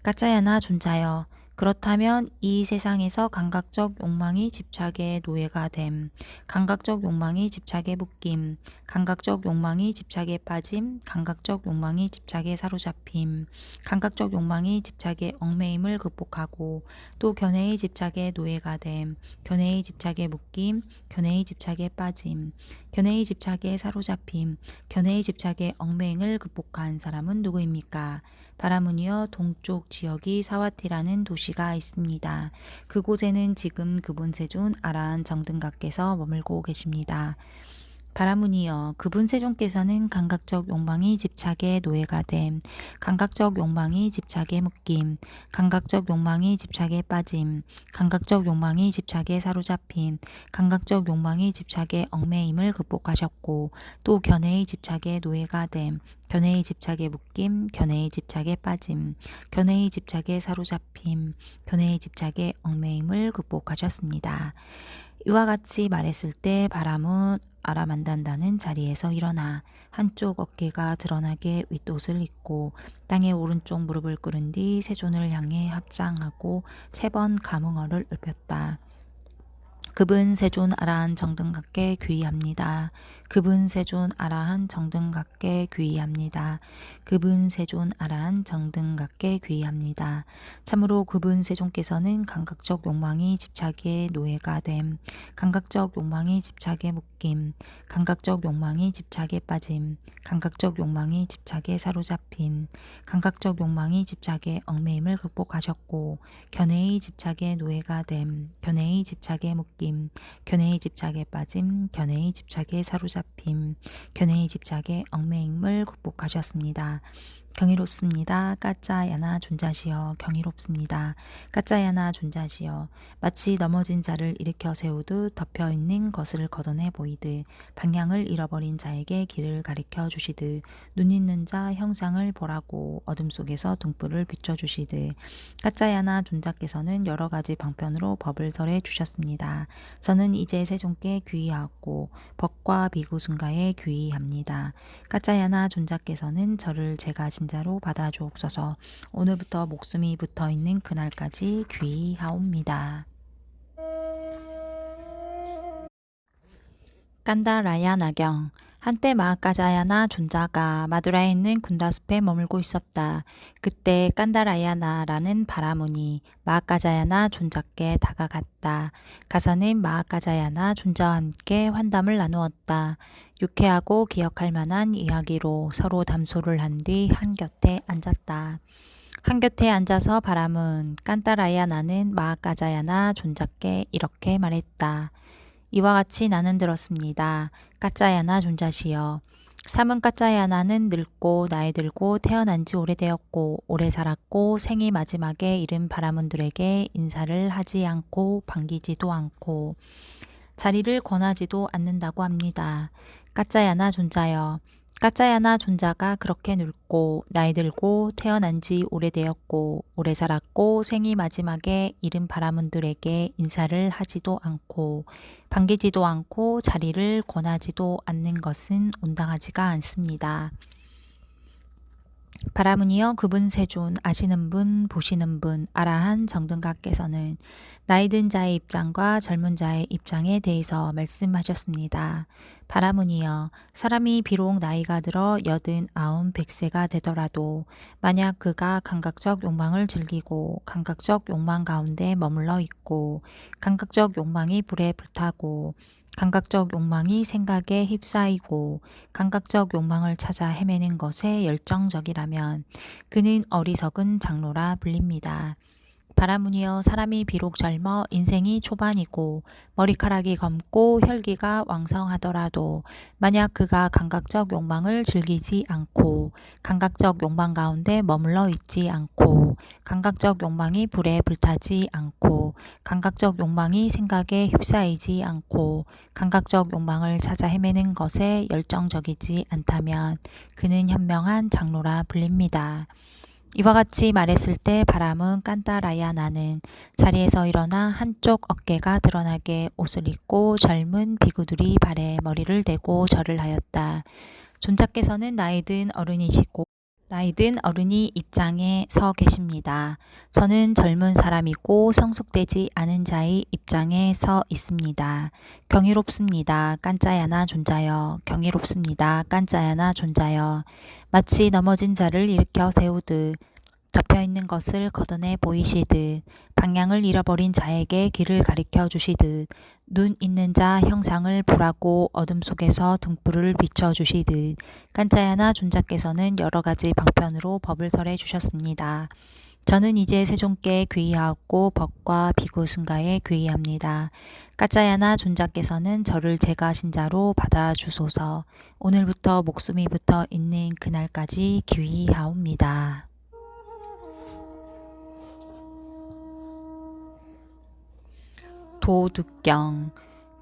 까짜야나 존자여 그렇다면 이 세상에서 감각적 욕망이 집착의 노예가 됨, 감각적 욕망이 집착에 묶임, 감각적 욕망이 집착에 빠짐, 감각적 욕망이 집착에 사로잡힘, 감각적 욕망이 집착의 얽매임을 극복하고 또 견해의 집착의 노예가 됨, 견해의 집착에 묶임, 견해의 집착에 빠짐, 견해의 집착에 사로잡힘, 견해의 집착의 얽매임을 극복한 사람은 누구입니까? 바라문이여 동쪽 지역이 사와티라는 도시가 있습니다. 그곳에는 지금 그분 세존 아라한 정등각께서 머물고 계십니다. 바라문이여 그분 세존께서는 감각적 욕망이 집착의 노예가 됨, 감각적 욕망이 집착에 묶임, 감각적 욕망이 집착에 빠짐, 감각적 욕망이 집착에 사로잡힘, 감각적 욕망이 집착에 얽매임을 극복하셨고 또 견해의 집착의 노예가 됨, 견해의 집착에 묶임, 견해의 집착에 빠짐, 견해의 집착에 사로잡힘, 견해의 집착에 얽매임을 극복하셨습니다. 이와 같이 말했을 때 바람은 아라만단다는 자리에서 일어나 한쪽 어깨가 드러나게 윗옷을 입고 땅에 오른쪽 무릎을 꿇은 뒤 세존을 향해 합장하고 3번 감흥어를 읊었다. 그분 세존 아라한 정등각께 귀의합니다. 그분 세존 아라한 정등각께 귀의합니다. 그분 세존 아라한 정등각께 귀의합니다. 참으로 그분 세존께서는 감각적 욕망이 집착의 노예가 됨, 감각적 욕망이 집착에 묶임, 감각적 욕망이 집착에 빠짐, 감각적 욕망이 집착에 사로잡힌, 감각적 욕망이 집착에 얽매임을 극복하셨고 견해의 집착의 노예가 됨, 견해의 집착에 묶임, 견해의 집착에 빠짐, 견해의 집착에 사로잡힘, 견해의 집착에 얽매임을 극복하셨습니다. 경이롭습니다. 까짜야나 존자시여 경이롭습니다. 까짜야나 존자시여 마치 넘어진 자를 일으켜 세우듯 덮여있는 것을 걷어내 보이듯 방향을 잃어버린 자에게 길을 가리켜 주시듯 눈 있는 자 형상을 보라고 어둠 속에서 등불을 비춰주시듯 까짜야나 존자께서는 여러 가지 방편으로 법을 설해 주셨습니다. 저는 이제 세종께 귀의하고 법과 비구순가에 귀의합니다. 까짜야나 존자께서는 저를 제가 진자로 받아주옵소서. 오늘부터 목숨이 붙어있는 그날까지 귀의하옵니다. 깐다라야 나경 한때 마하까자야나 존자가 마두라에 있는 군다숲에 머물고 있었다. 그때 깐다라야나라는 바라문이 마하까자야나 존자께 다가갔다. 가서는 마하까자야나 존자와 함께 환담을 나누었다. 유쾌하고 기억할 만한 이야기로 서로 담소를 한 뒤 한곁에 앉았다. 한곁에 앉아서 바람은 깐다라야나는 마하까자야나 존자께 이렇게 말했다. 이와 같이 나는 들었습니다. 까짜야나 존자시여. 삼은 까짜야나는 늙고 나이 들고 태어난 지 오래되었고 오래 살았고 생이 마지막에 이른 바라문들에게 인사를 하지 않고 반기지도 않고 자리를 권하지도 않는다고 합니다. 까짜야나 존자여. 까짜야나 존자가 그렇게 늙고 나이 들고 태어난 지 오래되었고 오래 살았고 생이 마지막에 이른 바라문들에게 인사를 하지도 않고 반기지도 않고 자리를 권하지도 않는 것은 온당하지가 않습니다. 바라문이여 그분 세존 아시는 분 보시는 분 아라한 정등각께서는 나이든 자의 입장과 젊은 자의 입장에 대해서 말씀하셨습니다. 바라문이여 사람이 비록 나이가 들어 89, 100세가 되더라도 만약 그가 감각적 욕망을 즐기고 감각적 욕망 가운데 머물러 있고 감각적 욕망이 불에 불타고 감각적 욕망이 생각에 휩싸이고 감각적 욕망을 찾아 헤매는 것에 열정적이라면 그는 어리석은 장로라 불립니다. 바라문이여 사람이 비록 젊어 인생이 초반이고 머리카락이 검고 혈기가 왕성하더라도 만약 그가 감각적 욕망을 즐기지 않고 감각적 욕망 가운데 머물러 있지 않고 감각적 욕망이 불에 불타지 않고 감각적 욕망이 생각에 휩싸이지 않고 감각적 욕망을 찾아 헤매는 것에 열정적이지 않다면 그는 현명한 장로라 불립니다. 이와 같이 말했을 때 바람은 깐다라야나는 자리에서 일어나 한쪽 어깨가 드러나게 옷을 입고 젊은 비구들이 발에 머리를 대고 절을 하였다. 존자께서는 나이든 어른이시고 나이든 어른이 입장에 서 계십니다. 저는 젊은 사람이고 성숙되지 않은 자의 입장에 서 있습니다. 경이롭습니다. 깐짜야나 존자여. 경이롭습니다. 깐짜야나 존자여. 마치 넘어진 자를 일으켜 세우듯 덮여있는 것을 걷어내 보이시듯 방향을 잃어버린 자에게 길을 가리켜 주시듯 눈 있는 자 형상을 보라고 어둠 속에서 등불을 비춰주시듯 깐짜야나 존자께서는 여러 가지 방편으로 법을 설해 주셨습니다. 저는 이제 세종께 귀의하고 법과 비구순가에 귀의합니다. 까짜야나 존자께서는 저를 제가 신자로 받아주소서. 오늘부터 목숨이 붙어 있는 그날까지 귀의하옵니다. 도둑경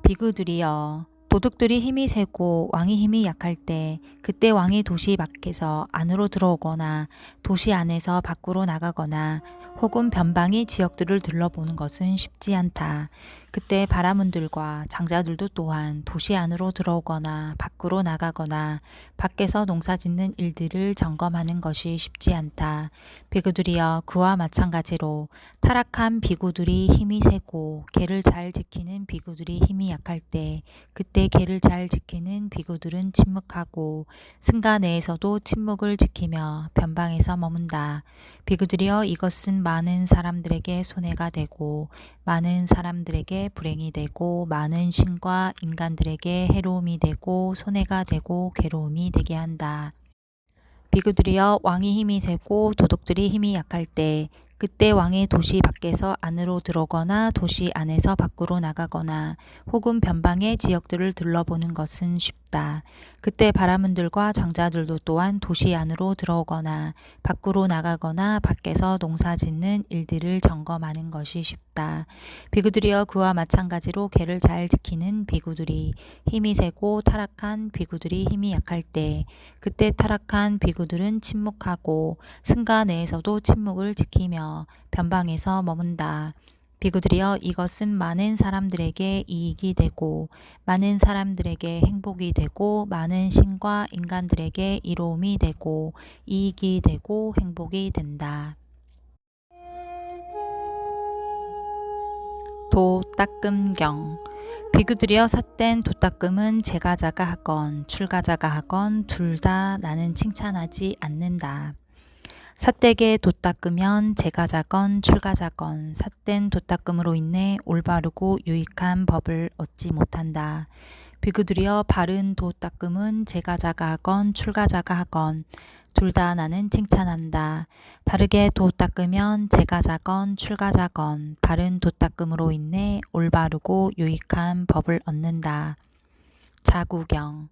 비구들이여 도둑들이 힘이 세고 왕이 힘이 약할 때 그때 왕이 도시 밖에서 안으로 들어오거나 도시 안에서 밖으로 나가거나 혹은 변방의 지역들을 둘러보는 것은 쉽지 않다. 그때 바라문들과 장자들도 또한 도시 안으로 들어오거나 밖으로 나가거나 밖에서 농사짓는 일들을 점검하는 것이 쉽지 않다. 비구들이여 그와 마찬가지로 타락한 비구들이 힘이 세고 계를 잘 지키는 비구들이 힘이 약할 때 그때 계를 잘 지키는 비구들은 침묵하고 승가 내에서도 침묵을 지키며 변방에서 머문다. 비구들이여 이것은 많은 사람들에게 손해가 되고 많은 사람들에게 불행이 되고 많은 신과 인간들에게 해로움이 되고 손해가 되고 괴로움이 되게 한다. 비구들이여 왕이 힘이 세고 도둑들이 힘이 약할 때 그때 왕이 도시 밖에서 안으로 들어오거나 도시 안에서 밖으로 나가거나 혹은 변방의 지역들을 둘러보는 것은 쉽다. 싶다. 그때 바라문들과 장자들도 또한 도시 안으로 들어오거나 밖으로 나가거나 밖에서 농사 짓는 일들을 점검하는 것이 쉽다. 비구들이여 그와 마찬가지로 계를 잘 지키는 비구들이 힘이 세고 타락한 비구들이 힘이 약할 때 그때 타락한 비구들은 침묵하고 승가 내에서도 침묵을 지키며 변방에서 머문다. 비구들이여 이것은 많은 사람들에게 이익이 되고 많은 사람들에게 행복이 되고 많은 신과 인간들에게 이로움이 되고 이익이 되고 행복이 된다. 도닦음경 비구들이여 삿된 도닦음은 제가자가 하건 출가자가 하건 둘 다 나는 칭찬하지 않는다. 삿되게 돛닦으면 제가자건 출가자건 삿된 돛닦음으로 인해 올바르고 유익한 법을 얻지 못한다. 비구들이여 바른 돛닦음은 제가자가 하건 출가자가 하건 둘 다 나는 칭찬한다. 바르게 돛닦으면 제가자건 출가자건 바른 돛닦음으로 인해 올바르고 유익한 법을 얻는다. 자구경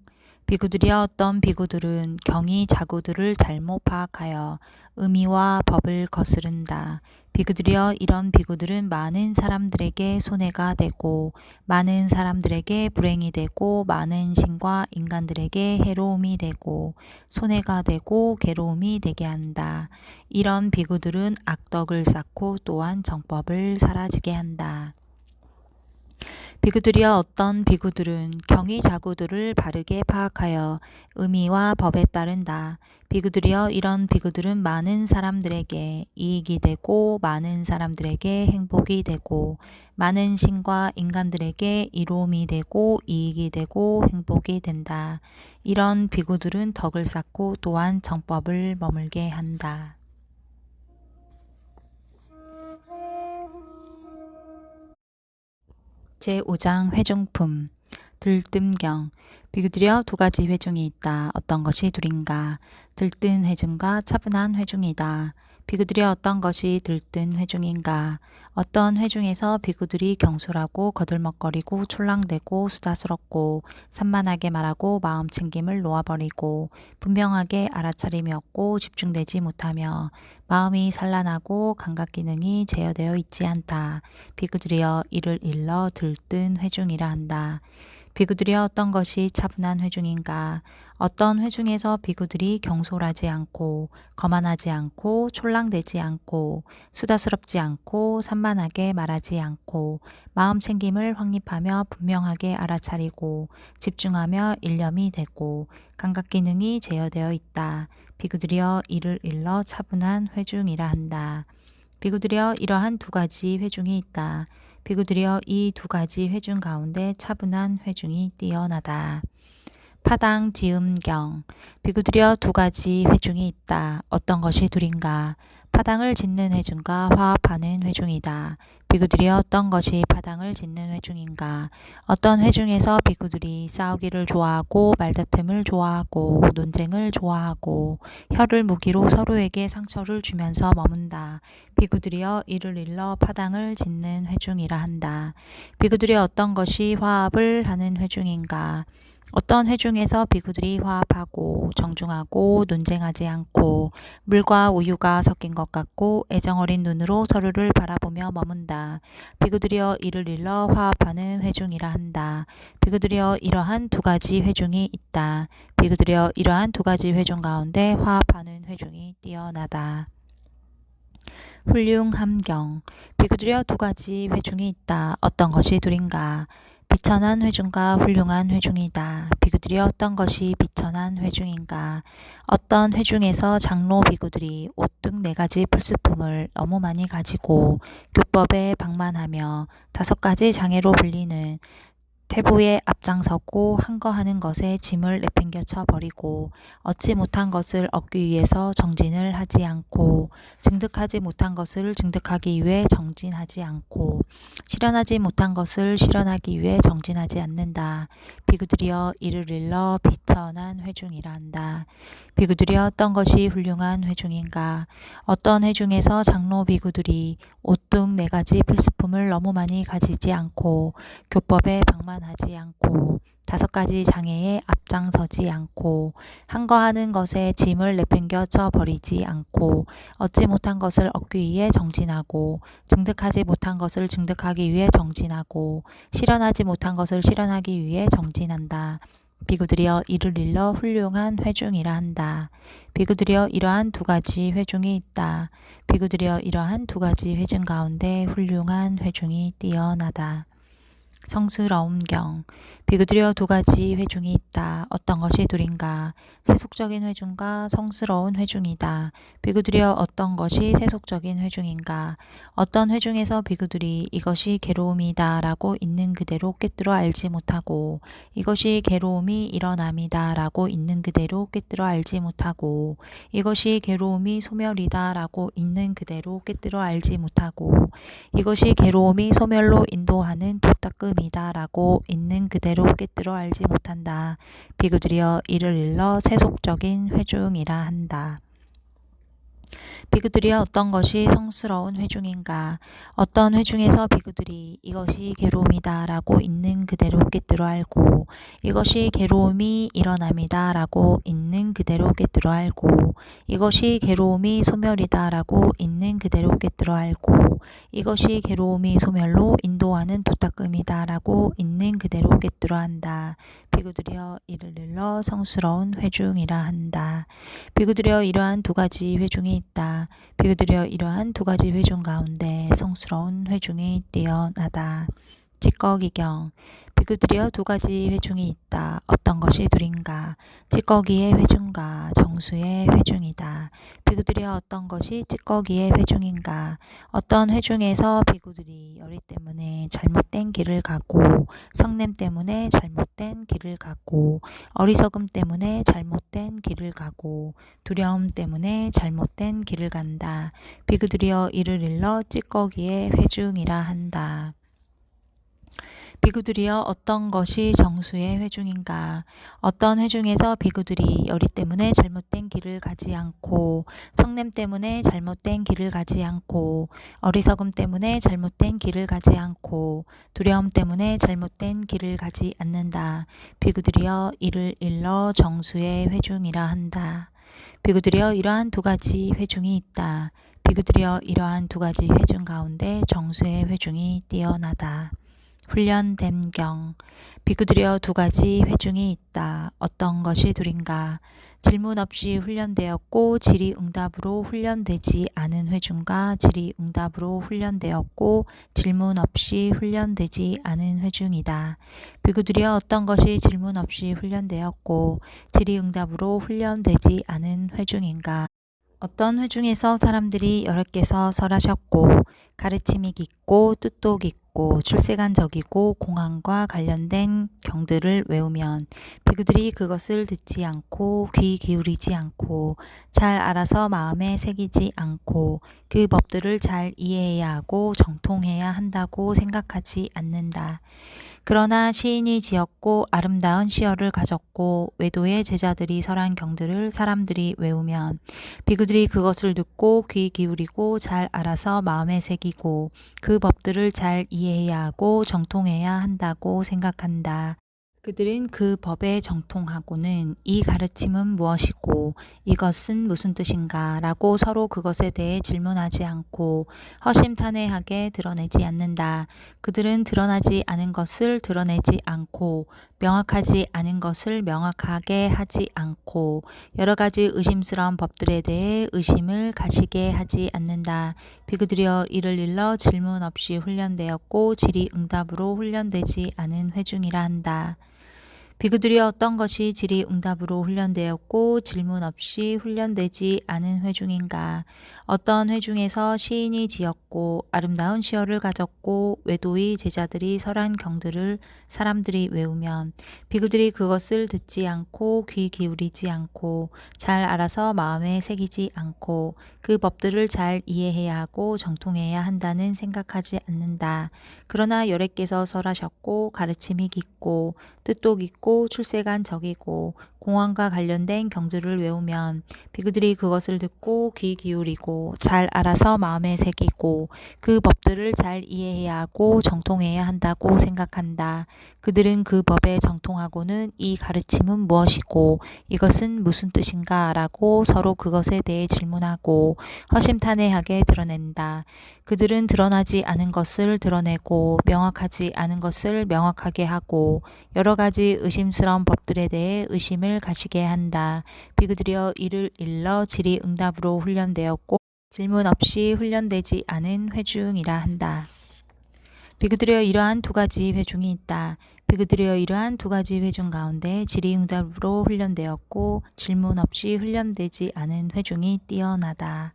비구들이여 어떤 비구들은 경이 자구들을 잘못 파악하여 의미와 법을 거스른다. 비구들이여 이런 비구들은 많은 사람들에게 손해가 되고 많은 사람들에게 불행이 되고 많은 신과 인간들에게 해로움이 되고 손해가 되고 괴로움이 되게 한다. 이런 비구들은 악덕을 쌓고 또한 정법을 사라지게 한다. 비구들이여 어떤 비구들은 경이 자구들을 바르게 파악하여 의미와 법에 따른다. 비구들이여 이런 비구들은 많은 사람들에게 이익이 되고 많은 사람들에게 행복이 되고 많은 신과 인간들에게 이로움이 되고 이익이 되고 행복이 된다. 이런 비구들은 덕을 쌓고 또한 정법을 머물게 한다. 제5장 회중품 들뜸경 비구들이여 두 가지 회중이 있다. 어떤 것이 둘인가? 들뜬 회중과 차분한 회중이다. 비구들이여 어떤 것이 들뜬 회중인가? 어떤 회중에서 비구들이 경솔하고 거들먹거리고 촐랑대고 수다스럽고 산만하게 말하고 마음 챙김을 놓아버리고 분명하게 알아차림이 없고 집중되지 못하며 마음이 산란하고 감각기능이 제어되어 있지 않다. 비구들이여 이를 일러 들뜬 회중이라 한다. 비구들이여 어떤 것이 차분한 회중인가? 어떤 회중에서 비구들이 경솔하지 않고 거만하지 않고 촐랑대지 않고 수다스럽지 않고 산만하게 말하지 않고 마음 챙김을 확립하며 분명하게 알아차리고 집중하며 일념이 되고 감각기능이 제어되어 있다. 비구들이여 이를 일러 차분한 회중이라 한다. 비구들이여 이러한 두 가지 회중이 있다. 비구들이여 이 두 가지 회중 가운데 차분한 회중이 뛰어나다. 파당 지음경 비구들이여 두 가지 회중이 있다. 어떤 것이 둘인가? 파당을 짓는 회중과 화합하는 회중이다. 비구들이여 어떤 것이 파당을 짓는 회중인가? 어떤 회중에서 비구들이 싸우기를 좋아하고 말다툼을 좋아하고 논쟁을 좋아하고 혀를 무기로 서로에게 상처를 주면서 머문다. 비구들이여 이를 일러 파당을 짓는 회중이라 한다. 비구들이여 어떤 것이 화합을 하는 회중인가? 어떤 회중에서 비구들이 화합하고 정중하고 논쟁하지 않고 물과 우유가 섞인 것 같고 애정어린 눈으로 서로를 바라보며 머문다. 비구들이여 이를 일러 화합하는 회중이라 한다. 비구들이여 이러한 두 가지 회중이 있다. 비구들이여 이러한 두 가지 회중 가운데 화합하는 회중이 뛰어나다. 훌륭함경 비구들이여 두 가지 회중이 있다. 어떤 것이 둘인가? 비천한 회중과 훌륭한 회중이다. 비구들이 어떤 것이 비천한 회중인가? 어떤 회중에서 장로 비구들이 옷 등 네 가지 필수품을 너무 많이 가지고 교법에 방만하며 5가지 장애로 불리는 태보에 앞장서고 한 거 하는 것에 짐을 내팽겨쳐 버리고 얻지 못한 것을 얻기 위해서 정진을 하지 않고 증득하지 못한 것을 증득하기 위해 정진하지 않고 실현하지 못한 것을 실현하기 위해 정진하지 않는다. 비구들이여 이를 일러 비천한 회중이라 한다. 비구들이여 어떤 것이 훌륭한 회중인가? 어떤 회중에서 장로 비구들이 옷 등 4가지 필수품을 너무 많이 가지지 않고 교법에 방만 교만하지 않고 5가지 장애에 앞장서지 않고 한 거 하는 것에 짐을 내팽겨 쳐 버리지 않고 얻지 못한 것을 얻기 위해 정진하고 증득하지 못한 것을 증득하기 위해 정진하고 실현하지 못한 것을 실현하기 위해 정진한다. 비구들이여 이를 일러 훌륭한 회중이라 한다. 비구들이여 이러한 2가지 회중이 있다. 비구들이여 이러한 2가지 회중 가운데 훌륭한 회중이 뛰어나다. 성스러움경 비구들이여 2가지 회중이 있다. 어떤 것이 둘인가? 세속적인 회중과 성스러운 회중이다. 비구들이여 어떤 것이 세속적인 회중인가? 어떤 회중에서 비구들이 이것이 괴로움이다 라고 있는 그대로 꿰뚫어 알지 못하고 이것이 괴로움이 일어남이다 라고 있는 그대로 꿰뚫어 알지 못하고 이것이 괴로움이 소멸이다 라고 있는 그대로 꿰뚫어 알지 못하고 이것이 괴로움이 소멸로 인도하는 도닦음이다 라고 있는 그대로 꿰뚫어 알지 못한다. 비구들이여 이를 일러 세속적인 회중이라 한다. 비구들이여 어떤 것이 성스러운 회중인가? 어떤 회중에서 비구들이 이것이 괴로움이다 라고 있는 그대로 꿰뚫어 알고 이것이 괴로움이 일어남이다 라고 있는 그대로 꿰뚫어 알고 이것이 괴로움이 소멸이다 라고 있는 그대로 꿰뚫어 알고 이것이 괴로움이 소멸로 인도하는 도닦음이다 라고 있는 그대로 꿰뚫어 한다. 비구들이여 이를 일러 성스러운 회중이라 한다. 비구들이여 이러한 2가지 회중이 있다. 비구들이여 이러한 2가지 회중 가운데 성스러운 회중이 뛰어나다. 찌꺼기경 비구들이여 2가지 회중이 있다. 어떤 것이 둘인가? 찌꺼기의 회중과 정수의 회중이다. 비구들이여 어떤 것이 찌꺼기의 회중인가? 어떤 회중에서 비구들이 열의 때문에 잘못된 길을 가고 성냄 때문에 잘못된 길을 가고 어리석음 때문에 잘못된 길을 가고 두려움 때문에 잘못된 길을 간다. 비구들이여 이를 일러 찌꺼기의 회중이라 한다. 비구들이여 어떤 것이 정수의 회중인가? 어떤 회중에서 비구들이 열의 때문에 잘못된 길을 가지 않고 성냄 때문에 잘못된 길을 가지 않고 어리석음 때문에 잘못된 길을 가지 않고 두려움 때문에 잘못된 길을 가지 않는다. 비구들이여 이를 일러 정수의 회중이라 한다. 비구들이여 이러한 2가지 회중이 있다. 비구들이여 이러한 2가지 회중 가운데 정수의 회중이 뛰어나다. 훈련됨경 비구들이여 2가지 회중이 있다. 어떤 것이 둘인가? 질문 없이 훈련되었고 질의응답으로 훈련되지 않은 회중과 질의응답으로 훈련되었고 질문 없이 훈련되지 않은 회중이다. 비구들이여 어떤 것이 질문 없이 훈련되었고 질의응답으로 훈련되지 않은 회중인가? 어떤 회중에서 사람들이 여러 개서 설하셨고 가르침이 깊고 뜻도 깊고 출세간적이고 공안과 관련된 경들을 외우면 비구들이 그것을 듣지 않고 귀 기울이지 않고 잘 알아서 마음에 새기지 않고 그 법들을 잘 이해해야 하고 정통해야 한다고 생각하지 않는다. 그러나 시인이 지었고 아름다운 시어를 가졌고 외도의 제자들이 설한 경들을 사람들이 외우면 비구들이 그것을 듣고 귀 기울이고 잘 알아서 마음에 새기고 그 법들을 잘 이해해야 하고 정통해야 한다고 생각한다. 그들은 그 법에 정통하고는 이 가르침은 무엇이고 이것은 무슨 뜻인가 라고 서로 그것에 대해 질문하지 않고 허심탄회하게 드러내지 않는다. 그들은 드러나지 않은 것을 드러내지 않고 명확하지 않은 것을 명확하게 하지 않고 여러 가지 의심스러운 법들에 대해 의심을 가시게 하지 않는다. 비구들이여 이를 일러 질문 없이 훈련되었고 질의응답으로 훈련되지 않은 회중이라 한다. 비구들이 어떤 것이 질의응답으로 훈련되었고 질문 없이 훈련되지 않은 회중인가? 어떤 회중에서 시인이 지었고 아름다운 시어를 가졌고 외도의 제자들이 설한 경들을 사람들이 외우면 비구들이 그것을 듣지 않고 귀 기울이지 않고 잘 알아서 마음에 새기지 않고 그 법들을 잘 이해해야 하고 정통해야 한다는 생각하지 않는다. 그러나 여래께서 설하셨고 가르침이 깊고 뜻도 깊고 출세간 적이고 공안과 관련된 경주를 외우면 비구들이 그것을 듣고 귀 기울이고 잘 알아서 마음에 새기고 그 법들을 잘 이해해야 하고 정통해야 한다고 생각한다. 그들은 그 법에 정통하고는 이 가르침은 무엇이고 이것은 무슨 뜻인가 라고 서로 그것에 대해 질문하고 허심탄회하게 드러낸다. 그들은 드러나지 않은 것을 드러내고 명확하지 않은 것을 명확하게 하고 여러 가지 의심스러운 법들에 대해 의심을 가지게 한다. 비구들여 이를 일러 질의응답으로 훈련되었고 질문 없이 훈련되지 않은 회중이라 한다. 비구들여 이러한 두 가지 회중이 있다. 비구들여 이러한 두 가지 회중 가운데 질의응답으로 훈련되었고 질문 없이 훈련되지 않은 회중이 뛰어나다.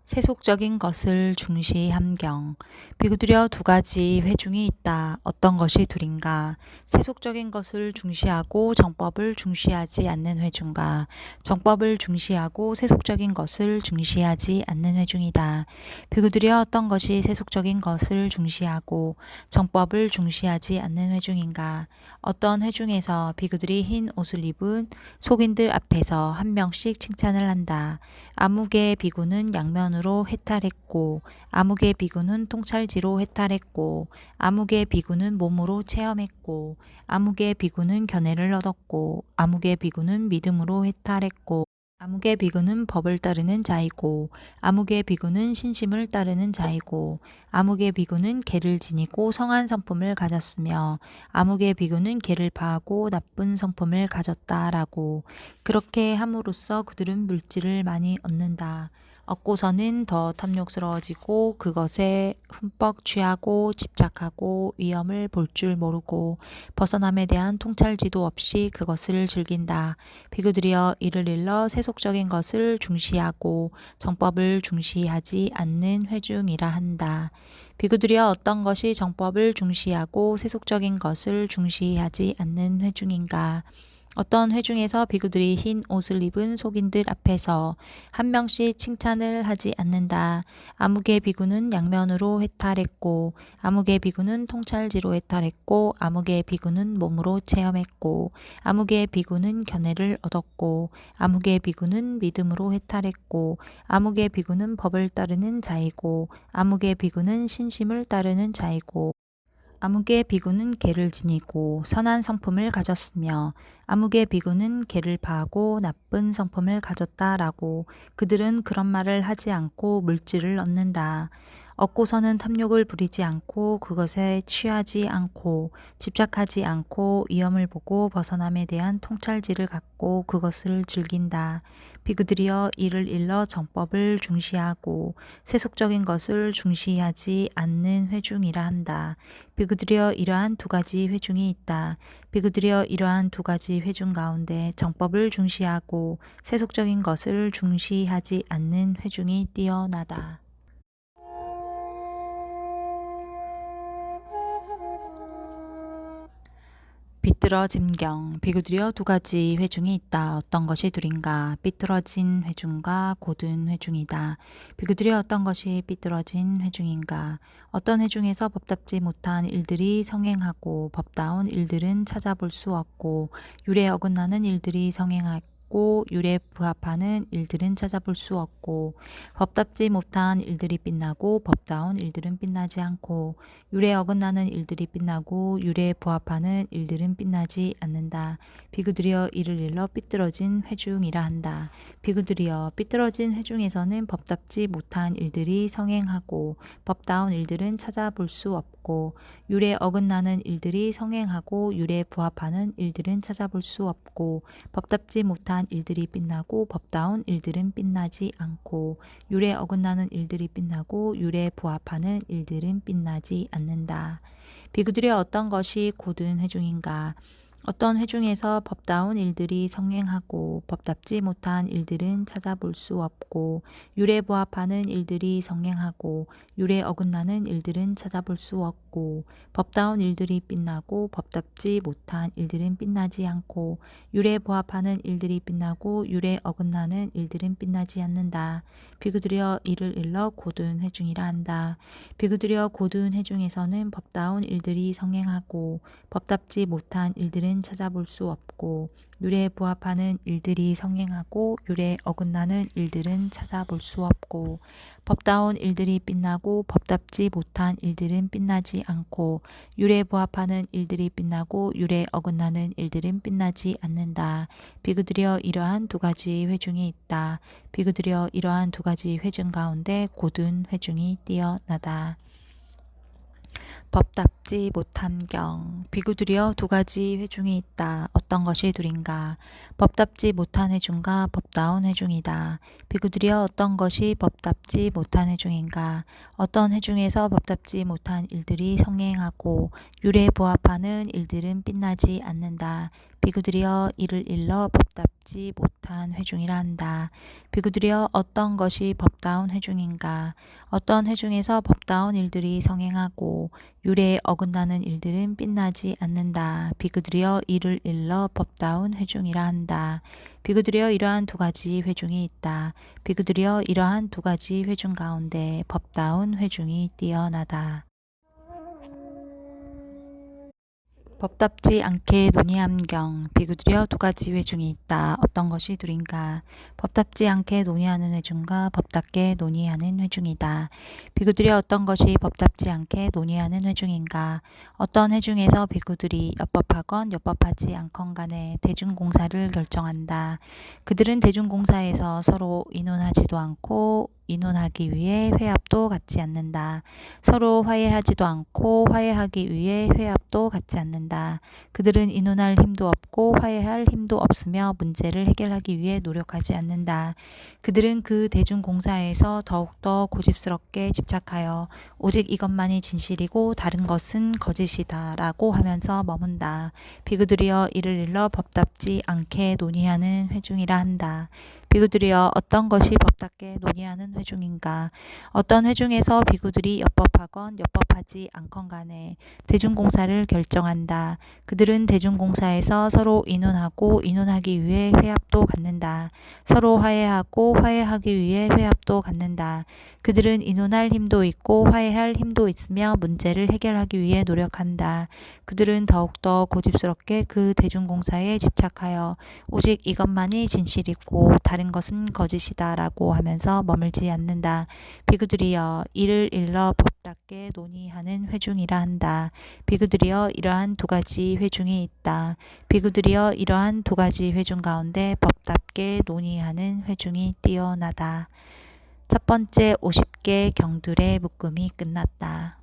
세속적인 것을 중시함경. 비구들여 두 가지 회중이 있다. 어떤 것이 둘인가? 세속적인 것을 중시하고 정법을 중시하지 않는 회중과 정법을 중시하고 세속적인 것을 중시하지 않는 회중이다. 비구들여 어떤 것이 세속적인 것을 중시하고 정법을 중시하지 않는 회중인가? 어떤 회중에서 비구들이 흰 옷을 입은 속인들 앞에서 한 명씩 칭찬을 한다. 아무개 비구는 양면으로 해탈했고 아무개 비구는 통찰지로 해탈했고 아무개 비구는 몸으로 체험했고 아무개 비구는 견해를 얻었고 아무개 비구는 믿음으로 해탈했고 아무개 비구는 법을 따르는 자이고 아무개 비구는 신심을 따르는 자이고 아무개 비구는 개를 지니고 성한 성품을 가졌으며 아무개 비구는 개를 파하고 나쁜 성품을 가졌다라고. 그렇게 함으로써 그들은 물질을 많이 얻는다. 얻고서는 더 탐욕스러워지고 그것에 흠뻑 취하고 집착하고 위험을 볼 줄 모르고 벗어남에 대한 통찰지도 없이 그것을 즐긴다. 비구들이여 이를 일러 세속적인 것을 중시하고 정법을 중시하지 않는 회중이라 한다. 비구들이여 어떤 것이 정법을 중시하고 세속적인 것을 중시하지 않는 회중인가? 어떤 회중에서 비구들이 흰 옷을 입은 속인들 앞에서 한 명씩 칭찬을 하지 않는다. 아무개 비구는 양면으로 해탈했고 아무개 비구는 통찰지로 해탈했고 아무개 비구는 몸으로 체험했고 아무개 비구는 견해를 얻었고 아무개 비구는 믿음으로 해탈했고 아무개 비구는 법을 따르는 자이고 아무개 비구는 신심을 따르는 자이고 아무개 비구는 개를 지니고 선한 성품을 가졌으며 아무개 비구는 개를 파하고 나쁜 성품을 가졌다라고. 그들은 그런 말을 하지 않고 물질을 얻는다. 얻고서는 탐욕을 부리지 않고 그것에 취하지 않고 집착하지 않고 위험을 보고 벗어남에 대한 통찰지를 갖고 그것을 즐긴다. 비구들이여 이를 일러 정법을 중시하고 세속적인 것을 중시하지 않는 회중이라 한다. 비구들이여 이러한 두 가지 회중이 있다. 비구들이여 이러한 두 가지 회중 가운데 정법을 중시하고 세속적인 것을 중시하지 않는 회중이 뛰어나다. 삐뚤어짐경. 비구들이여 두 가지 회중이 있다. 어떤 것이 둘인가? 삐뚤어진 회중과 고든 회중이다. 비구들이여 어떤 것이 삐뚤어진 회중인가? 어떤 회중에서 법답지 못한 일들이 성행하고 법다운 일들은 찾아볼 수 없고 율에 어긋나는 일들이 성행하고 율에 부합하는 일들은 찾아볼 수 없고 법답지 못한 일들이 빛나고 법다운 일들은 빛나지 않고 율에 어긋나는 일들이 빛나고 율에 부합하는 일들은 빛나지 않는다. 비구들이여 이를 일러 삐뚤어진 회중이라 한다. 비구들이여 삐뚤어진 회중에서는 법답지 못한 일들이 성행하고 법다운 일들은 찾아볼 수 없고 율에 어긋나는 일들이 성행하고 율에 부합하는 일들은 찾아볼 수 없고 법답지 못한 일들이 빛나고 법다운 일들은 빛나지 않고 율에 어긋나는 일들이 빛나고 율에 부합하는 일들은 빛나지 않는다. 비구들의 어떤 것이 고든 회중인가? 어떤 회중에서 법다운 일들이 성행하고 법답지 못한 일들은 찾아볼 수 없고 율에 부합하는 일들이 성행하고 율에 어긋나는 일들은 찾아볼 수 없고 법다운 일들이 빛나고 법답지 못한 일들은 빛나지 않고 율에 부합하는 일들이 빛나고 율에 어긋나는 일들은 빛나지 않는다. 비구들여 이를 일러 고든 회중이라 한다. 비구들여 고든 회중에서는 법다운 일들이 성행하고 법답지 못한 일들은 찾아볼 수 없고 율에 부합하는 일들이 성행하고 율에 어긋나는 일들은 찾아볼 수 없고 법다운 일들이 빛나고 법답지 못한 일들은 빛나지 않고 율에 부합하는 일들이 빛나고 율에 어긋나는 일들은 빛나지 않는다. 비구들여 이러한 두 가지 회중이 있다. 비구들여 이러한 두 가지 회중 가운데 고든 회중이 뛰어나다. 법답지 못함경. 비구들여 두 가지 회중이 있다. 어떤 것이 둘인가? 법답지 못한 회중과 법다운 회중이다. 비구들여 어떤 것이 법답지 못한 회중인가? 어떤 회중에서 법답지 못한 일들이 성행하고 율에 부합하는 일들은 빛나지 않는다. 비구들여 이를 일러 법답지 못한 회중이라 한다. 비구들여 어떤 것이 법다운 회중인가? 어떤 회중에서 법다운 일들이 성행하고 율에 어긋나는 일들은 빛나지 않는다. 비구들여 이를 일러 법다운 회중이라 한다. 비구들여 이러한 두 가지 회중이 있다. 비구들여 이러한 두 가지 회중 가운데 법다운 회중이 뛰어나다. 법답지 않게 논의함경. 비구들여 두 가지 회중이 있다. 어떤 것이 둘인가? 법답지 않게 논의하는 회중과 법답게 논의하는 회중이다. 비구들여 어떤 것이 법답지 않게 논의하는 회중인가? 어떤 회중에서 비구들이 엽법하건 엽법하지 않건 간에 대중공사를 결정한다. 그들은 대중공사에서 서로 인논하지도 않고 인논하기 위해 회합도 갖지 않는다. 서로 화해하지도 않고 화해하기 위해 회합도 갖지 않는다. 그들은 인논할 힘도 없고 화해할 힘도 없으며 문제를 해결하기 위해 노력하지 않는다. 그들은 그 대중공사에서 더욱더 고집스럽게 집착하여 오직 이것만이 진실이고 다른 것은 거짓이다 라고 하면서 머문다. 비구들이여 이를 일러 법답지 않게 논의하는 회중이라 한다. 비구들이여 어떤 것이 법답게 논의하는 회중인가? 어떤 회중에서 비구들이 엽법하건 엽법하지 않건 간에 대중공사를 결정한다. 그들은 대중공사에서 서로 인논하고 인논하기 위해 회합도 갖는다. 서로 화해하고 화해하기 위해 회합도 갖는다. 그들은 인논할 힘도 있고 화해할 힘도 있으며 문제를 해결하기 위해 노력한다. 그들은 더욱더 고집스럽게 그 대중공사에 집착하여 오직 이것만이 진실이고 다른 것은 거짓이다 라고 하면서 머물지 않는다. 비구들이여 이를 일러 법답게 논의하는 회중이라 한다. 비구들이여 이러한 두 가지 회중이 있다. 비구들이여 이러한 두 가지 회중 가운데 법답게 논의하는 회중이 뛰어나다. 첫 번째 50개 경들의 묶음이 끝났다.